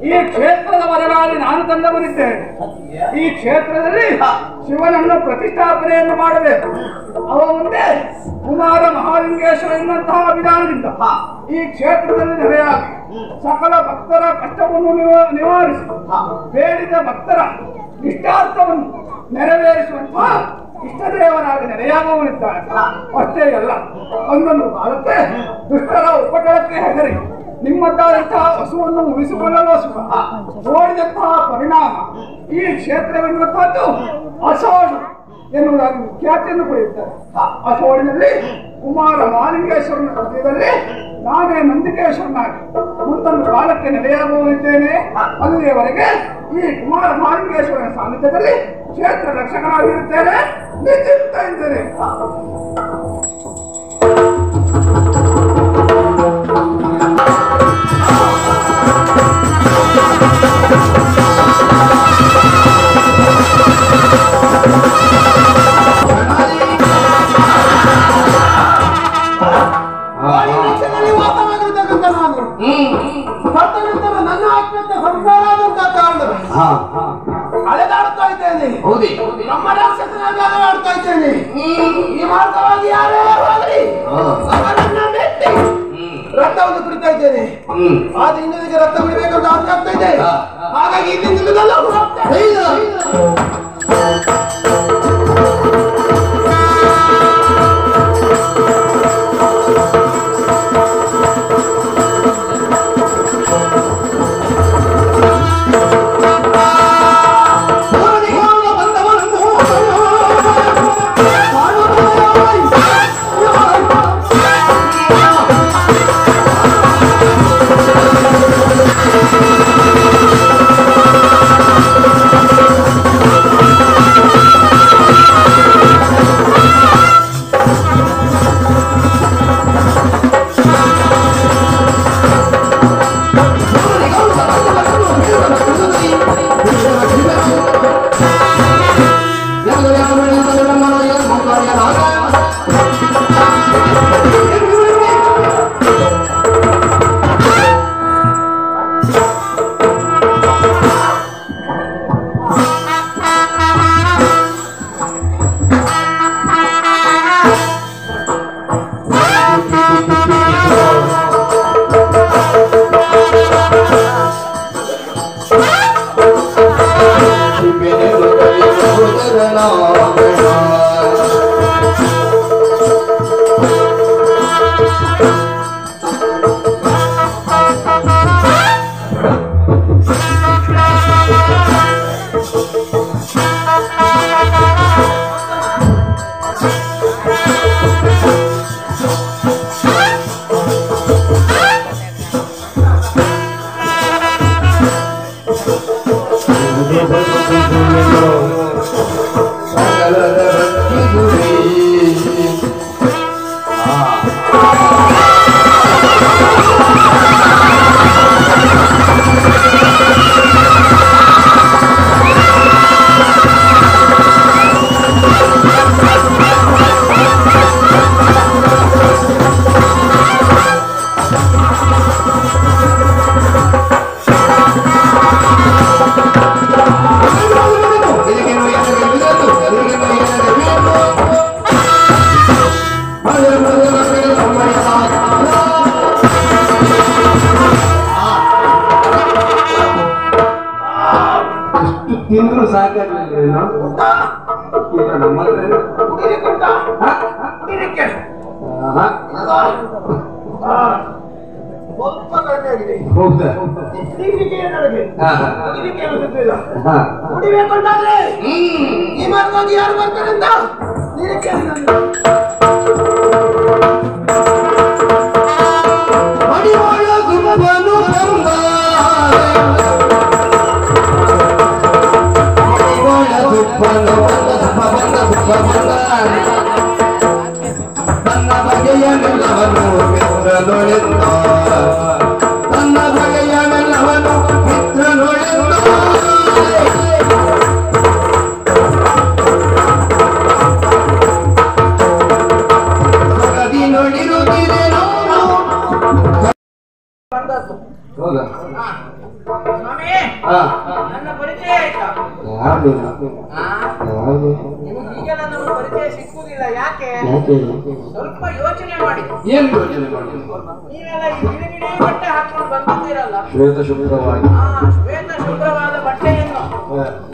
ಈ ಕ್ಷೇತ್ರದ ಮರಗಳಲ್ಲಿ ನಾನು ತಂದವರಿದ್ದೇನೆ. ಈ ಕ್ಷೇತ್ರದಲ್ಲಿ ಶಿವನನ್ನು ಪ್ರತಿಷ್ಠಾಪನೆಯನ್ನು ಮಾಡಬೇಕು. ಅವ ಮುಂದೆ ಕುಮಾರ ಮಹಾಲಿಂಗೇಶ್ವರ ಎನ್ನುವಂತಹ ವಿಧಾನದಿಂದ ಈ ಕ್ಷೇತ್ರದಲ್ಲಿ ನೆಲೆಯಾಗಿ ಸಕಲ ಭಕ್ತರ ಕಷ್ಟವನ್ನು ನಿವಾರಿಸಿ ಬೇಡಿದ ಭಕ್ತರ ಇಷ್ಟಾರ್ಥವನ್ನು ನೆರವೇರಿಸುವಂತಹ ಇಷ್ಟದೇವನಾಗಿ ನೆಲೆಯಾಗುವನಿದ್ದಾನೆ. ಅಷ್ಟೇ ಅಲ್ಲ, ಒಂದೊಂದು ಕಾಲಕ್ಕೆ ದುಷ್ಟರ ಉಪಟಳಕ್ಕೆ ಹೆದರಿ ನಿಮ್ಮದ್ದಾದಂತಹ ಹಸುವನ್ನು ಉಳಿಸಿಕೊಳ್ಳಲು ಓಡಿದಂತಹ ಪರಿಣಾಮ ಈ ಕ್ಷೇತ್ರವೆನ್ನುವಂತಹದ್ದು ಅಸೋಡು ಎನ್ನುವುದಾಗಿ ಖ್ಯಾತಿಯನ್ನು ಪಡೆಯುತ್ತಾರೆ. ಅಸೋಡಿನಲ್ಲಿ ಕುಮಾರ ಮಹಾಲಿಂಗೇಶ್ವರನ ಹೃದಯದಲ್ಲಿ ನಾನೇ ನಂದಿಕೇಶ್ವರನಾಗಿ ಮುಂದೊಂದು ಕಾಲಕ್ಕೆ ನೆಲೆಯಾಗುತ್ತಿದ್ದೇನೆ. ಅಲ್ಲಿಯವರೆಗೆ ಈ ಕುಮಾರ ಮಹಾಲಿಂಗೇಶ್ವರನ ಸಾನ್ನಿಧ್ಯದಲ್ಲಿ ಕ್ಷೇತ್ರ ರಕ್ಷಕನಾಗಿರುತ್ತೇನೆ. ನಿಶ್ಚಿಂತ ಇದ್ದೇನೆ. ನನ್ನ ಆತ್ಮಕ್ಕೆ ಸಂಸಾರ ಕಾರಣ ಅಲೆದಾಡ್ತಾ ಇದ್ದೇನೆ. ನಮ್ಮ ರಾಕ್ಷಸನಾಗಿ ಅಲೆದಾಡ್ತಾ ಇದ್ದೇನೆ. ಈ ಮಾರ್ಗವಾಗಿ ಯಾರೇ ಹೋಗಲಿ ಅವರನ್ನ ಮೆಟ್ಟಿ ರಕ್ತವನ್ನು ಕುಡಿತಾ ಇದ್ದೇನೆ. ಆದ್ರೆ ಇನ್ನೊಂದಿಗೆ ರಕ್ತ ಕುಡಿಬೇಕಂತ ಆಸೆ ಆಗ್ತಾ ಇದೆ. ಹಾಗಾಗಿ ಇಲ್ಲಿ ನಿಲ್ಲುವುದಲ್ಲ. ಸ್ವಲ್ಪ ಕಡಿಮೆ ಆಗಿದೆ. ಹೌದಾ? ಕುಡಿಬೇಕಂತಾದ್ರೆ ಈ ಮಾರ್ಗವಾಗಿ ಯಾರು ಬರ್ತಾರೆ ಅಂತ ನೀನು ಕೇಳಿ ನನಗೆ. ತನ್ನ ಬಗೆಯನೆಲ್ಲವನು ಮಿತ್ರನೊಳೆಂದ ತನ್ನ ಬಗೆಯನೆಲ್ಲವನು ಮಿತ್ರನೊಳೆಂದ ಸೊಗದಿ ನುಡಿರುತ್ತಿರೆನೋ. ಹೌದಾ? ಸ್ವಾಮಿ ಹಾ, ನನ್ನ ಪರಿಚಯ ಆಯ್ತಾ? ಯಾರು ಈಗೆಲ್ಲ ನಮ್ಮ ಪರಿಚಯ ಸಿಕ್ಕುವುದಿಲ್ಲ. ಯಾಕೆ? ಸ್ವಲ್ಪ ಯೋಚನೆ ಮಾಡಿ. ಏನು ಯೋಚನೆ ಮಾಡಿ? ನೀವೆಲ್ಲ ಈ ಬಿಳಿ ಬಿಳಿ ಬಟ್ಟೆ ಹಾಕೊಂಡು ಬಂದಿದ್ದೀರಲ್ಲ, ಶ್ವೇತ ಶುಭ್ರವಾಗಿ ಶ್ವೇತ ಶುಭ್ರವಾದ ಬಟ್ಟೆಯನ್ನು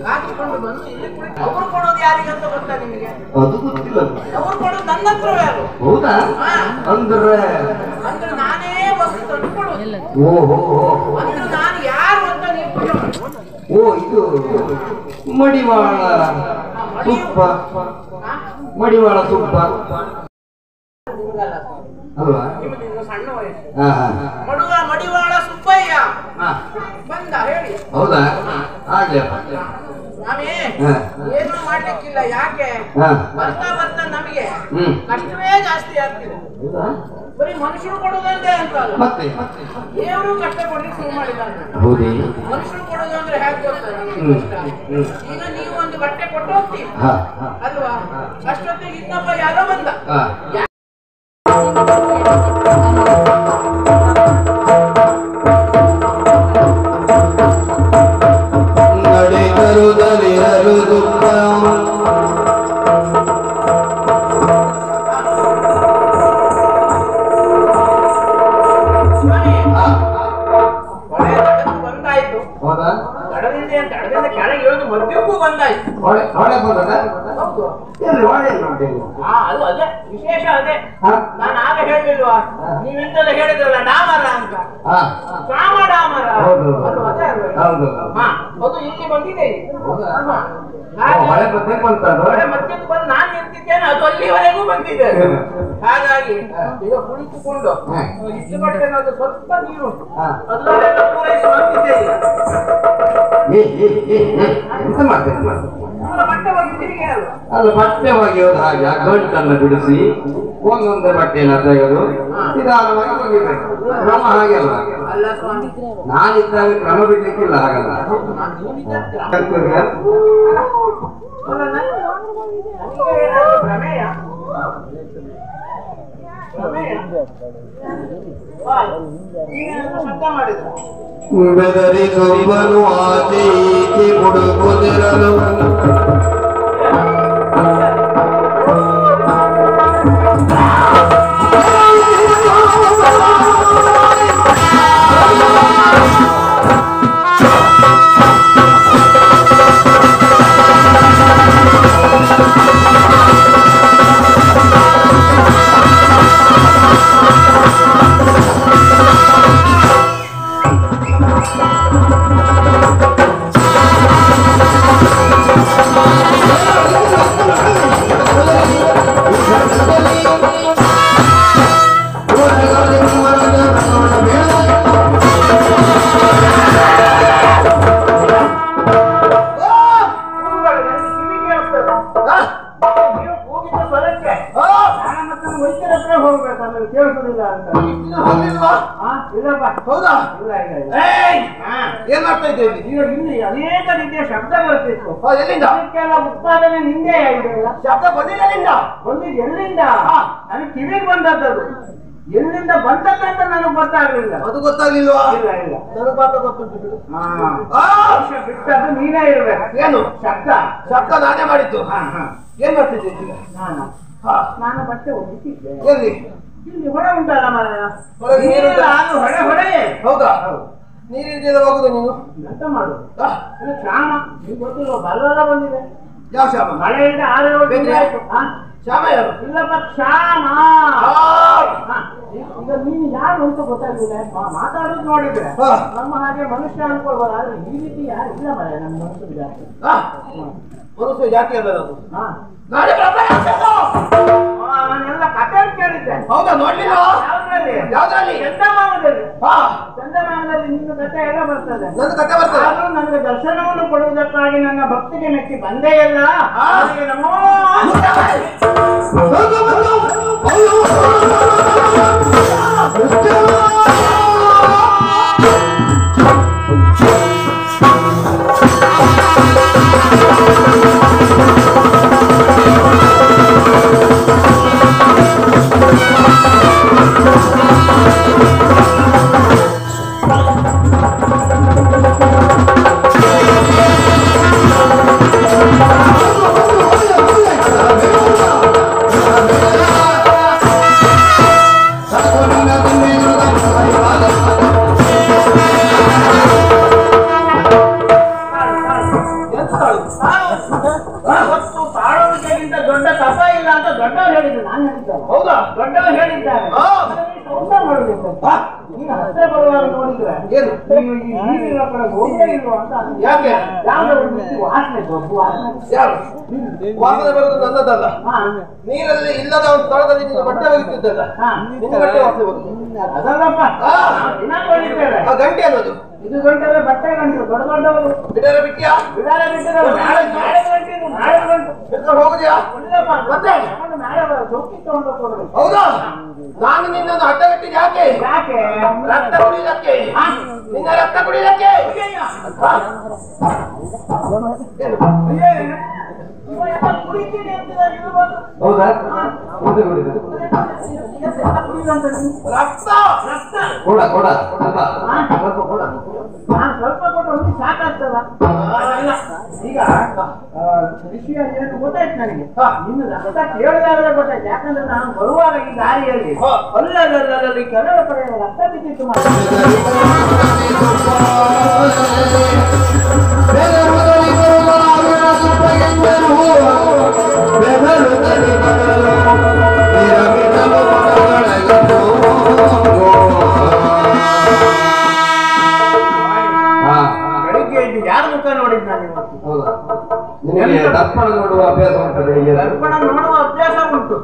ಹಾಕಿಕೊಂಡು ಬಂದು ಇಲ್ಲಿ ಕುಳಿತು ಅವರು ಕೊಡೋದು ಯಾರಿಗಂತ ಗೊತ್ತಾ ನಿಮಗೆ? ಅದು ಗೊತ್ತಿಲ್ಲ. ಅವರು ಕೊಡೋದು ನನ್ನ ಹತ್ರವೇ ಅಲ್ಲ. ಹೌದಾ? ಅಂದ್ರೆ ಅಂದ್ರೆ ನಾನೇ ವಸ್ತು ತಂದು ಕೊಡುವುದು. ಓಹೋ, ಅಂದ್ರೆ ನಾನು ಯಾರು ಅಂತ ನೀವು ಪೂಜೆ ಮಾಡಿ. ಓ ಇದು ಮಡಿವಾಳ ತುಪ್ಪ, ಮಡಿವಾಳ ತುಪ್ಪ ನಿಮಗಲ್ಲ, ಅಲ್ವಾ? ನಿಮ್ಮದು ಇನ್ನು ಸಣ್ಣ ವಯಸ್ಸು. ಹಾ, ಹಾ. ಮಡಿವಾಳ ಸುಬ್ಬಯ್ಯ ಹಾ. ಬಂದ ಹೇಳಿ. ಹೌದಾ? ಆಗ್ಲಿ. ಸ್ವಾಮಿ ಹಾ. ಏನು ಮಾಡ್ಲಿಕ್ಕಿಲ್ಲ. ಯಾಕೆ? ಹಾ. ಬರ್ತಾ ಬರ್ತಾ ನಮಗೆ ಹ್ಮ್. ಕಷ್ಟವೇ ಜಾಸ್ತಿ ಆಗ್ತಿದೆ. ಹೌದಾ? ಬರೀ ಮನುಷ್ಯರು ಕೊಡುದಂತೆ ಅಂತ ಅಲ್ಲ, ಮತ್ತೆ ದೇವರು ಕಷ್ಟ ಕೊಡ್ಲಿಕ್ಕೆ ಶುರು ಮಾಡಿದ್ದಾರೆ. ಹೌದೇ? ಮನುಷ್ಯರು ಕೊಡುದು ಅಂದ್ರೆ ಹೇಗೆ ಗೊತ್ತಾ ನಮಗೆ ಕಷ್ಟ? ಈಗ ನೀವು ಒಂದು ಬಟ್ಟೆ ಕೊಟ್ಟು ಹೋಗ್ತೀವಿ ಹಾ, ಹಾ. ಅಲ್ವಾ? ಅಷ್ಟೊತ್ತಿಗೆ ಇನ್ನೊಬ್ಬ ಯಾರೋ ಬಂದ. ಹಾ. ನಡೆದರುದಲ್ಲಿ ಅರುದುಪ್ಪ ಸ್ವಾಮಿ, ಹೊಳೆ ದಡಕ್ಕೆ ಬಂದಾಯ್ತು. ಹೌದಾ? ದಡದಿಂದ ಕೆಳಗೆ ಇಳಿದು ಮಧ್ಯಕ್ಕೂ ಬಂದಾಯ್ತು. ಹೊಳೆ ಹೊಳೆ ಬಂದದ? ಹೌದು. ಎಲ್ಲಿ ಹೊಳೆ ಇಲ್ಲ ಉಂಟು? ಅದು ಅದೇ ವಿಶೇಷ. ಅದೇ ಹಾ? ನಾನು ಆಗ ಹೇಳಿಲ್ವಾ, ನೀವೆಂತೆಲ್ಲ ಹೇಳಿದ್ರಲ್ಲ ಡಾಮರ ಅಂತ. ಹಾ. ರಾಮ ಡಾಮರ. ಹೌದು. ಅದು ಅದೇ ಅಲ್ವಾ? ಹೌದು. ಹಾ, ಅದು ಇಲ್ಲಿ ಬಂದಿದೆ ಈಗ. ಹೌದಾ? ಹಾ. ಹೊಳೆ ಮತ್ತೆ ಬಂತದ್ದು? ಹೊಳೆ ಮಧ್ಯಕ್ಕೆ ಬಂದು ನಾನು ನಿಂತಿದ್ದೇನೆ, ಅದು ಅಲ್ಲಿವರೆಗೂ ಬಂದಿದೆ. ಹಾಗಾಗಿ ಈಗ ಕುಳಿತುಕೊಂಡು ಇಷ್ಟು ಬಟ್ಟೆನಾದ್ರು ಸ್ವಲ್ಪ ನೀರು ಹಾ. ಅದರಲ್ಲೆಲ್ಲ ಪೂರೈಸುವಂತಿದೆ ಈಗ. ಎಂತ ಮಾಡ್ತೇನೆ? ಅವರ ಬಟ್ಟೆ ಬಗ್ಗೆ ತಿರುಗಿ ಅಲ್ವಾ? ಅದು ಬಟ್ಟೆ ಒಗೆಯೋದು ಹಾಗೆ ಆ ಗಂಟನ್ನು ಬಿಡಿಸಿ ಒಂದೊಂದೇ ಬಟ್ಟೆಯನ್ನು ತೆಗೆದು ನಿಧಾನವಾಗಿ ಒಗಿಬೇಕು. ಕ್ರಮ ಹಾಗೆ ಅಲ್ಲ. ಅಲ್ಲ ಸ್ವಾಮಿ, ನಾನಿದ್ದಾಗ ಕ್ರಮ ಬಿಡ್ಲಿಕ್ಕಿಲ್ಲ ಹಾಗಲ್ಲ. ಅಲ್ಲ ನನಗೆ ಏನಾದ್ರು ಪ್ರಮೇಯ ನೀವೇನಾದ್ರು ಶಬ್ದ ಮಾಡಿದ್ರ? ಬೆದರಿಸೊಬ್ಬನು ಆಚೆ ಈಚೆ ಹುಡುಕುತ್ತಿರಲು ಹೌದಾ? ಏನ್ ಮಾಡ್ತಾ ಇದ್ದೇವೆ? ಇಲ್ಲಿ ಅನೇಕ ರೀತಿಯ ಶಬ್ದ ಬರ್ತಿತ್ತು. ಎಲ್ಲಿಂದ? ಅದಕ್ಕೆಲ್ಲ ಉತ್ಪಾದನೆ ನಿಂದೆ ಆಗಿದೆ. ಶಬ್ದ ಬಂದಿದ್ದರಿಂದ ಬಂದಿದ್ದು ಎಲ್ಲಿಂದ? ನನಗೆ ಕಿವಿಗೆ ಬಂದದ್ದು. ಎಲ್ಲಿಂದ ಬಂದದ್ದಂತ ನನಗೆ ಗೊತ್ತಾಗ್ಲಿಲ್ಲ. ಅದು ಗೊತ್ತಾಗ್ಲಿಲ್ವಾ? ಇಲ್ಲ ಇಲ್ಲ, ನನಗೆ ಮಾತ್ರ ಗೊತ್ತುಂಟು ಬಿಡು. ಬಿಟ್ಟದ್ದು ನೀನೇ ಇರ್ಬೇಕು. ಏನು ಶಬ್ದ? ಶಬ್ದ ನಾನೇ ಮಾಡಿದ್ದು. ಏನ್ ಮಾಡ್ತಿದ್ದೆ? ನಾನು ಬಟ್ಟೆ ಒಗಿತಿದ್ದೆ. ಎಲ್ಲಿ? ಇಲ್ಲಿ ಹೊಳೆ ಉಂಟಲ್ಲ ಮರ, ಹೊಳೆ ನೀರು ಉಂಟಾ? ಅದು ಹೊಳೆ ಹೊಳೆ. ಹೌದಾ? ನೀರಿಲ್ದಿಲ್ಲ ಹೋಗುದು ನೀನು ಎಂತ ಮಾಡುದು ಇದು ಶ್ಯಾಮ ನಿಮ್ಗೆ ಗೊತ್ತಿಲ್ಲ ಬರಲ್ಲ ಬಂದಿದೆ ಯಾವ ಶ್ಯಾಮ ಮಳೆಯಿಂದ 6-7 ದಿನ ಆಯ್ತು ಶ್ಯಾಮ ಯಾರು ಇಲ್ಲಪ್ಪ ಶ್ಯಾಮ ಈಗ ನೀನು ಯಾರು ಅಂತ ಗೊತ್ತಾಗಿಲ್ಲ ಮಾತಾಡೋದು ನೋಡಿದ್ರೆ ನಮ್ಮ ಹಾಗೆ ಮನುಷ್ಯ ಅನ್ಕೊಳ್ಬೋದು ಆದ್ರೆ ಈ ರೀತಿ ಯಾರು ಇಲ್ಲ ಮರ ನಮ್ಮ ಮನುಷ್ಯ ಜಾತಿ ಮನುಷ್ಯ ಜಾತಿ ಅಲ್ಲ ಅದು ನಾನೆಲ್ಲ ಕಥೆ ಕೇಳಿದ್ದೆ ಹೌದಾ ನೋಡ್ಲಿಲ್ಲ ಯಾವ್ದ್ರಲ್ಲಿ ಚಂದಮಾಮದಲ್ಲಿ ನಿನ್ನ ಕಥೆ ಎಲ್ಲ ಬರ್ತದೆ ನನ್ನ ಕಥೆ ಬರ್ತದೆ ಆದ್ರೂ ನನಗೆ ದರ್ಶನವನ್ನು ಕೊಡುವುದಕ್ಕಾಗಿ ನನ್ನ ಭಕ್ತಿಗೆ ಮೆಚ್ಚಿ ಬಂದೇ ಇಲ್ಲ ನಮೋ ತಾಳೋದಕ್ಕಿಂತ ದೊಡ್ಡ ತಪ ಇಲ್ಲ ಅಂತ ದೊಡ್ಡವರು ಹೇಳಿದ್ರು ನಾನು ಹೇಳಿದ್ದಾರೆ ಹೌದಾ ದೊಡ್ಡವರು ಹೇಳಿದ್ದಾರೆ ನೀನು ಹತ್ತಿರ ಬರುವಾಗ ನೋಡಿದ್ರೆ ಏನು ನೀನು ಈ ನೀರಿನ ಕಡೆ ಹೋಗೇ ಇಲ್ವಾ ಅಂತ ಯಾಕೆ ಯಾವ್ದೋ ಒಂದು ವಾಸನೆ ಗೊಬ್ಬು ವಾಸನೆ ಯಾರು ವಾಸನೆ ಬರೋದು ನನ್ನದಲ್ಲ ನೀರಲ್ಲಿ ಇಲ್ಲದ ಒಂದು ಸ್ಥಳದಲ್ಲಿ ನೀನು ಬಟ್ಟೆ ಒಗಿತಿದ್ದಲ್ಲ ನಿನ್ನ ಬಟ್ಟೆ ವಾಸನೆ ಬರುದು ಅದಲ್ಲಪ್ಪ ದಿನ ಕೊಂಡಿದ್ದೇವೆ ಆ ಗಂಟೆ ಅನ್ನೋದು ಇದು ಗಂಟೆ ಬಟ್ಟೆ ಗಂಟು ದೊಡ್ಡ ದೊಡ್ಡವರು ಬಿಡರೆ ಬಿಟ್ಟಿಯಾ ಬಿಡಾರ ಬಿಟ್ಟಿದ್ದಾರೆ ನಾಳೆ ಗಂಟೆ ನಾಳೆ ಗಂಟು ಬಿಟ್ಕೊಂಡು ಹೋಗುದಿಯಾ ಇಲ್ಲಪ್ಪ ಮತ್ತೆ ನಾಳೆ ಚೌಕಿ ತಗೊಂಡು ಕೊಡಬೇಕು ಹೌದಾ ನಾನು ನಿನ್ನನ್ನು ಅಡ್ಡಗಟ್ಟಿದ ಯಾಕೆ ಯಾಕೆ ರಕ್ತ ಕುಡಿಯಕ್ಕೆ ನಿನ್ನ ರಕ್ತ ಕುಡಿಯಕ್ಕೆ ಕುಡಿತೀನಿ ಅಂತಿದ್ದಾರೆ ಇರ್ಬೋದು ಹೌದಾ ಮತ್ತೆ ಕುಡಿದ ರಕ್ತ ರಕ್ತ ಕೊಡ ಕೊಡ ಸ್ವಲ್ಪ ಕೊಡ ನಾನು ಸ್ವಲ್ಪ ಕೊಟ್ಟು ಒಂದು ಸಾಕಾಗ್ತದ ಈಗ ವಿಷಯ ಏನು ಗೊತ್ತಾಯ್ತು ನನಗೆ ಇನ್ನು ರಕ್ತ ಕೇಳಿದಾಗಲೇ ಗೊತ್ತಾಯ್ತು ಯಾಕಂದ್ರೆ ನಾನು ಬರುವಾಗ ಈ ದಾರಿಯಲ್ಲಿ ಅಲ್ಲಲ್ಲಿ ಕೆಲವರ ಕಡೆ ರಕ್ತ ಬಿದ್ದಿತ್ತು ಬೆಳಿಗ್ಗೆ ಇದ್ದು ಯಾರ ಮುಖ ನೋಡಿದ್ ನಾನು ಇವತ್ತು ನಿನಗೆ ದರ್ಪಣ ನೋಡುವ ಅಭ್ಯಾಸ ಉಂಟು ಬೆಳಿಗ್ಗೆ ದರ್ಪಣ ನೋಡುವ ಅಭ್ಯಾಸ ಉಂಟು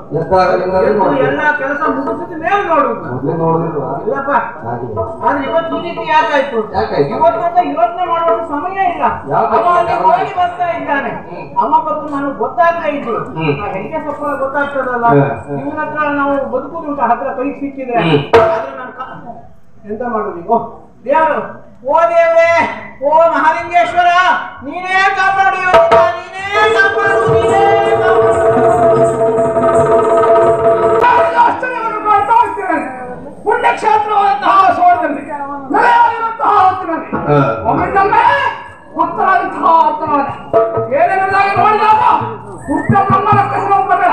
ಎಲ್ಲ ಕೆಲಸ ಮುಗಿಸಿದ ಮೇಲೆ ನೋಡುದು ನೋಡುದಿಲ್ವಾ ಇಲ್ಲಪ್ಪ ಹಾಗೆ ಆದ್ರೆ ಇವತ್ತು ಈ ರೀತಿ ಯಾಕಾಯ್ತು ಯಾಕಾಯ್ತು? ಇವತ್ತೊಂದು ಯೋಚನೆ ಮಾಡುವ ಸಮಯ ಇಲ್ಲ ಯಾಕೆ? ಅವ ಅಲ್ಲಿ ಹೋಗಿ ಬರ್ತಾ ಇದ್ದಾನೆ ಅಮ್ಮ ಬಂದು ನಾನು ಗೊತ್ತಾಗ್ತಾ ಇದ್ರು ಹೆಂಗೆ ಸ್ವಲ್ಪ ಗೊತ್ತಾಗ್ತದಲ್ಲ ಇವನ ಹತ್ರ ನಾವು ಬದುಕುದು ಉಂಟು ಹತ್ರ ಕೈ ಸಿಕ್ಕಿದ್ರೆ ಆದ್ರೆ ನಾನು ಎಂತ ಮಾಡುದು ಈಗ ದೇವರು ಓ ದೇವ್ರೇ ಓ ಮಹಾಲಿಂಗೇಶ್ವರ ನೀನೇ ಕಾಪಾಡು ನೀನೇ ಕಾಪಾಡು ನೀನೇ ಆಶ್ಚರ್ಯವನ್ನು ಕಾಣ್ತಾ ಇದ್ದೇನೆ. ಪುಣ್ಯಕ್ಷೇತ್ರವಾದಂತಹ ಸೋರದಲ್ಲಿ ನೆಲೆಯಾಗಿರುವಂತಹ ಹೊತ್ತಿನಲ್ಲಿ ಒಮ್ಮಿಂದೊಮ್ಮೆ ಭಕ್ತರಾದಂತಹ ಆತ್ಮನಾದ ಏನೇನನ್ನಾಗಿ ನೋಡಿದಾಗ ದುಷ್ಟ ಬ್ರಹ್ಮನ ಕೃಷ್ಣೊಬ್ಬರ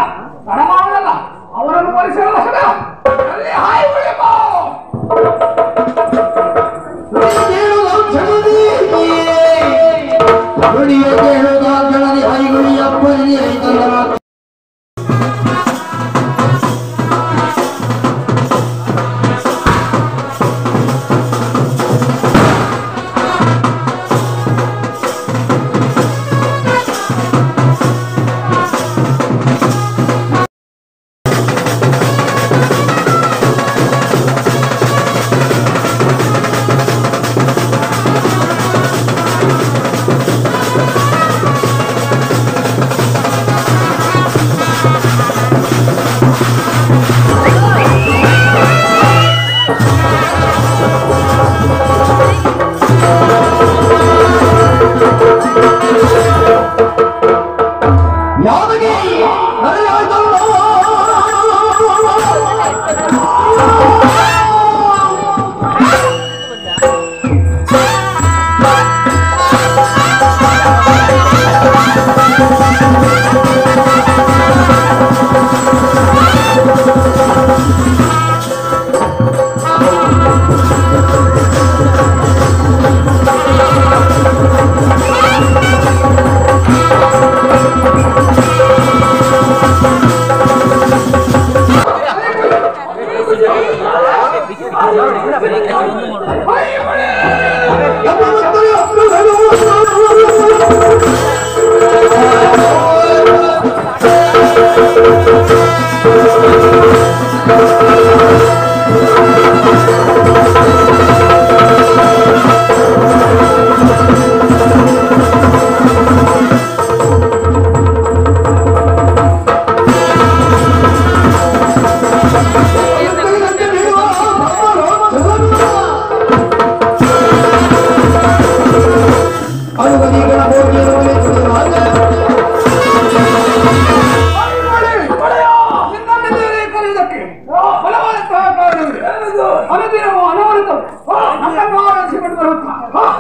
ತಡಮಾಡಲ್ಲ ಅವರನ್ನು ಪರಿಸರ ಅಲ್ಲಿ ಹಾಯಿ ಉಳಿಬೋ ನುಡಿಯ ಕೇಳುವ ಗಣನಿ ಹೈಗುಳಿಯ ಪರಿ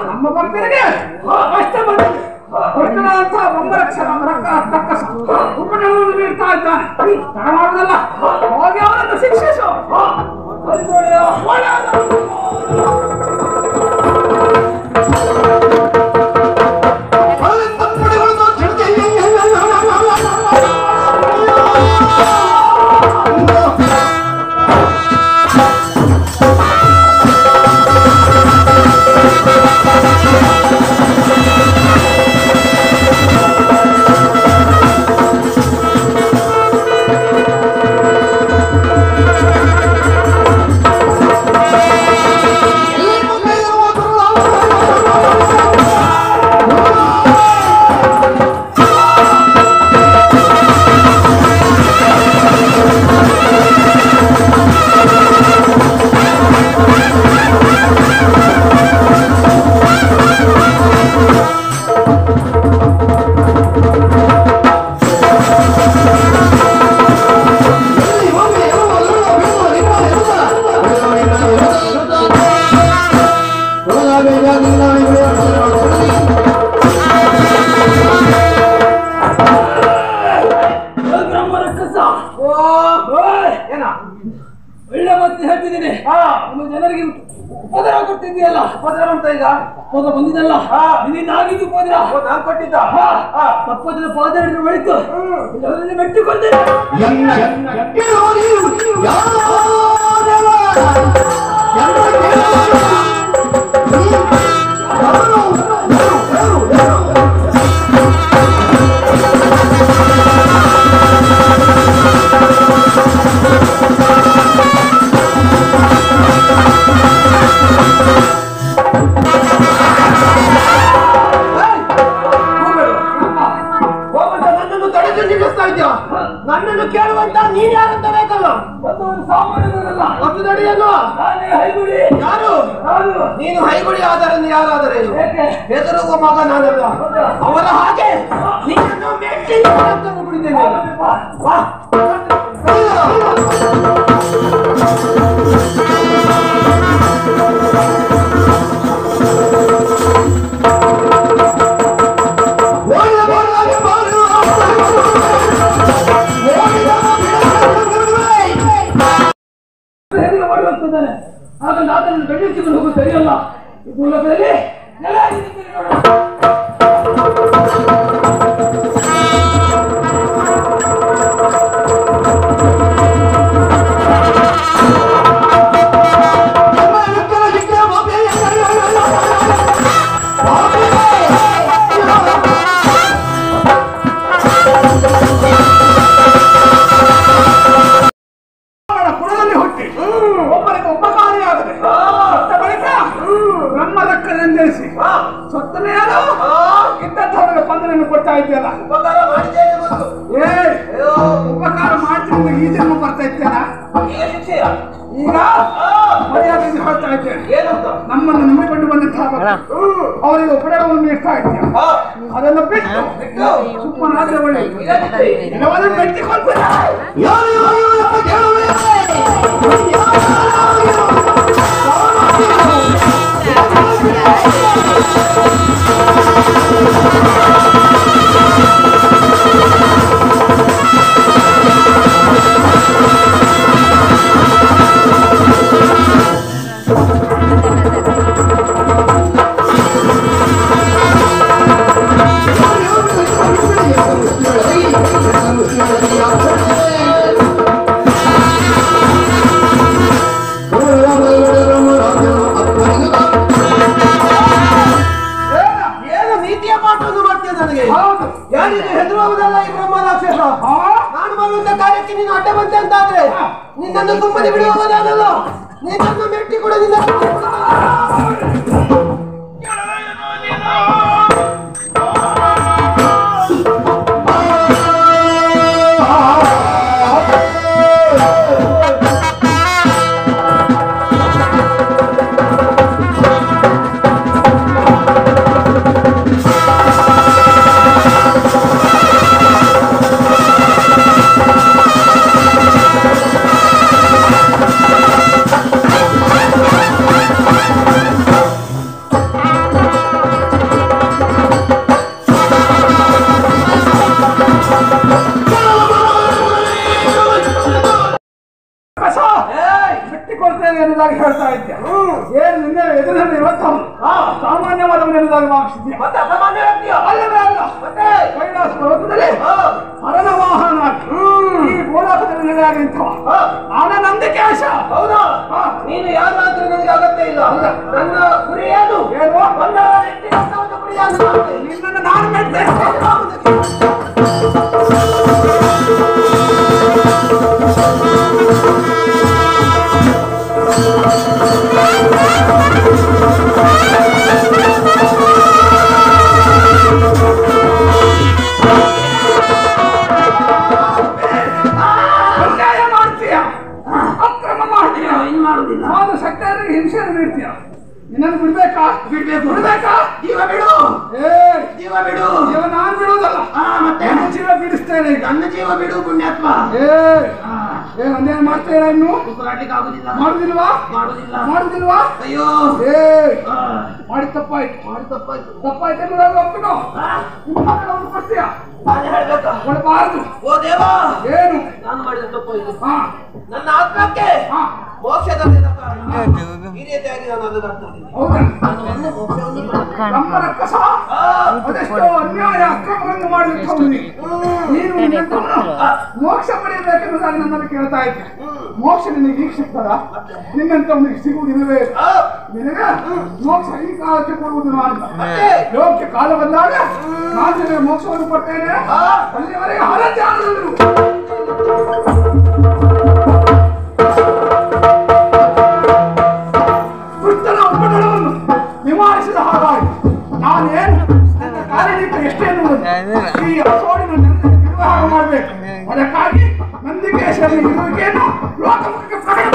ನಮ್ಮ ಭಕ್ತರಿಗೆ ಕಷ್ಟ ಬಂದಿದೆ. ಭಕ್ತನಾದಂತಹ ಉಪಟಳವನ್ನು ನೀಡ್ತಾ ಇದ್ದಾನೆ. ತಡ ಮಾಡುವುದಲ್ಲ, ಹೋಗಿ ಅವರನ್ನು ಶಿಕ್ಷಿಸು. ಒಳ್ಳೆ ಮತ್ತೆ ಹೇಳ್ತಿದ್ದೀನಿ. ನಮ್ಮ ಜನರಿಗೆ ಉಪದ್ರ ಕೊಡ್ತಿದ್ದೀಯಲ್ಲ, ಉಪದ್ರ ಅಂತ ಈಗ ಹೋಗ ಬಂದಿದ್ದಲ್ಲ, ನಿನ್ನಿಂದ ಆಗಿದ್ದು ಉಪದ್ರ. ನಾನು ಕೊಟ್ಟಿದ್ದ ತಪ್ಪದ ಪಾದರನ್ನು ಬೆಳಿತು ಮೆಟ್ಟಿಕೊಂಡೆ. ನನ್ನನ್ನು ಕೇಳುವಂತ ನೀನ್ ಯಾರಂತ ಬೇಕಲ್ಲ, ಯಾರು ನೀನು ಹೈಗುಡಿ ಆದರನ್ನು ಯಾರಾದರೆ ಹೆದರುವ ಮಗ ನಾನಲ್ಲ. ಅವರ ಹಾಗೆ ನೀನನ್ನು ಮೆಟ್ಟಿನ ಕುಡಿದ್ದೇನೆ. ಹಾಗಾಗಿ ಆತನನ್ನು ಬೆಳೆಸಿಕೊಂಡು ಹೋಗುವುದು ಸರಿಯಲ್ಲ. ಈ ಮೂಲಕದಲ್ಲಿ ಕೊಡ್ತಾ ಇದ್ದೀಯಲ್ಲ, ಉಪಕಾರ ಮಾಡ್ತೀನಿ. ಈ ಜನ್ಮ ಬರ್ತಾ ಇದ್ದೇನ ಈಗ ಮರ್ಯಾದೆ ಹೇಳ್ತಾ ಇದ್ದೇನೆ. ನಮ್ಮನ್ನು ನಂಬಿಕೊಂಡು ಬಂದಂತಹ ಅವರಿಗೆ ಉಪಯೋಗವನ್ನು ನೀಡ್ತಾ ಇದ್ದೀಯ. ಅದನ್ನು ಬಿಟ್ಟು ಸುಮ್ಮನಾದ್ರೆ ಒಳ್ಳೆ ಎಲ್ಲವನ್ನೂ ಮೆಟ್ಟಿಕೊಂಡು Oh, ನಿನ್ನನ್ನು ಸುಮ್ಮನೆ ಬಿಡುವವನಾಗಲ್ಲ. ನಿನ್ನನ್ನು ಮೆಟ್ಟಿ ಕೂಡ ನಿನ್ನ ಹೇಳ್ತಾ ಇದ್ದೆ ಏನು ನಿನ್ನ ಎದುರಲ್ಲಿ ಇವತ್ತು ಸಾಮಾನ್ಯವಾದವನೆಲ್ಲದಾಗ ಭಾವಿಸಿದ್ದೆ. ಅಲ್ಲವೇ ಅಲ್ಲ, ಕೈಲಾಸ ಪರ್ವತದಲ್ಲಿ ಹರಣ ವಾಹನ ಈ ಗೋಲಾಕದಲ್ಲಿ ನೆಲೆಯಾಗಿಂತವ ಅವನ ನಂಬಿಕೆ ಆಶ. ಹೌದಾ? ನೀನು ಯಾರಾದ್ರೂ ನನಗೆ ಅಗತ್ಯ ಇಲ್ಲ. ನನ್ನ ಗುರಿ ಏನು? ನಿನ್ನನ್ನು ನಾನು ಮೆಟ್ಟೆ. ಅನ್ಯಾಯ ಮಾಡ್ತೀಯ, ಅಕ್ರಮ ಮಾಡ್ತೀಯ, ನಾನು ಶಕ್ತಿಯಾಗಿ ಹಿಂಸೆಯನ್ನು ನೀಡ್ತೀಯ. ನಿನ್ನನ್ನು ಬಿಡ್ಬೇಕಾ? ಬಿಡ್ಬೇಕಾ? ಜೀವ ಬಿಡು, ಜೀವ ಬಿಡು. ಜೀವ ನಾನು ಬಿಡುವುದಲ್ಲ, ಮತ್ತೆ ನನ್ನ ಜೀವ ಬಿಡಿಸ್ತೇನೆ ಈಗ. ನನ್ನ ಜೀವ ಬಿಡು ಪುಣ್ಯಾತ್ಮ. ಏನು ಅನ್ಯಾಯ ಮಾಡ್ತೇನೆ ಇನ್ನು? ಆಗುದಿಲ್ಲ. ಮಾಡುದಿಲ್ವಾ? ಮಾಡುದಿಲ್ವಾ? ಅಯ್ಯೋ ಮಾಡಿ ತಪ್ಪಾಯ್ತು, ತಪ್ಪಾಯ್ತು ಎನ್ನುವುದಾಗಿ ಒಪ್ಪಿಕೋ. ನಿಮ್ಮ ಕೊಡ್ತೀಯ ಕೊಡಬಾರದು. ಓ ದೇವ, ಏನು ನಾನು ಮಾಡಿದ ತಪ್ಪು ಇದು. ನನ್ನ ಆತ್ಮಕ್ಕೆ ಹಾ ಮೋಕ್ಷದಲ್ಲಿ ಈ ರೀತಿಯಾಗಿ ನಾನು ಅದನ್ನು ನಮ್ಮನ ಕಸ ಅದೆಷ್ಟೋ ಅನ್ಯಾಯ ಅಕ್ರಮವನ್ನು ಮಾಡಲಿಕ್ಕೆ ನೀನು ನಿನ್ನಂತವನು ಮೋಕ್ಷ ಪಡೆಯಬೇಕೆಂಬುದಾಗಿ ನನ್ನನ್ನು ಕೇಳ್ತಾ ಇದ್ದೆ. ಮೋಕ್ಷ ನಿನಗೆ ಈಗ ಸಿಗ್ತದ? ನಿನ್ನಂತವನಿಗೆ ಸಿಗುವುದಿಲ್ಲವೇ? ನಿನಗೆ ಮೋಕ್ಷ ಈ ಕಾಲಕ್ಕೆ ಕೊಡುವುದು ನಾನು. ಯೋಗ್ಯ ಕಾಲ ಬಂದಾಗ ನಾನು ನಿನಗೆ ಮೋಕ್ಷವನ್ನು ಕೊಡ್ತೇನೆ. ಅಲ್ಲಿವರೆಗೆ ಹರಚಾರರು ದುಷ್ಟನ ಉಪಟಳವನ್ನು ನಿವಾರಿಸಿದ ಹಾಗಾಯಿತು. ನಾನೇನು ನನ್ನ ಕಾರ್ಯನಿಕ ಎಷ್ಟೇ ಎನ್ನುವುದು ಈ ಅಸೋಡಿನ ನಿರ್ವಹಣೆ ಮಾಡಬೇಕು. ಅದಕ್ಕಾಗಿ ನಂದಿಕೇಶ್ವರನ ಇರುವಿಕೆಯನ್ನು ಲೋಕಮುಖಕ್ಕೆ ಪ್ರಕಟ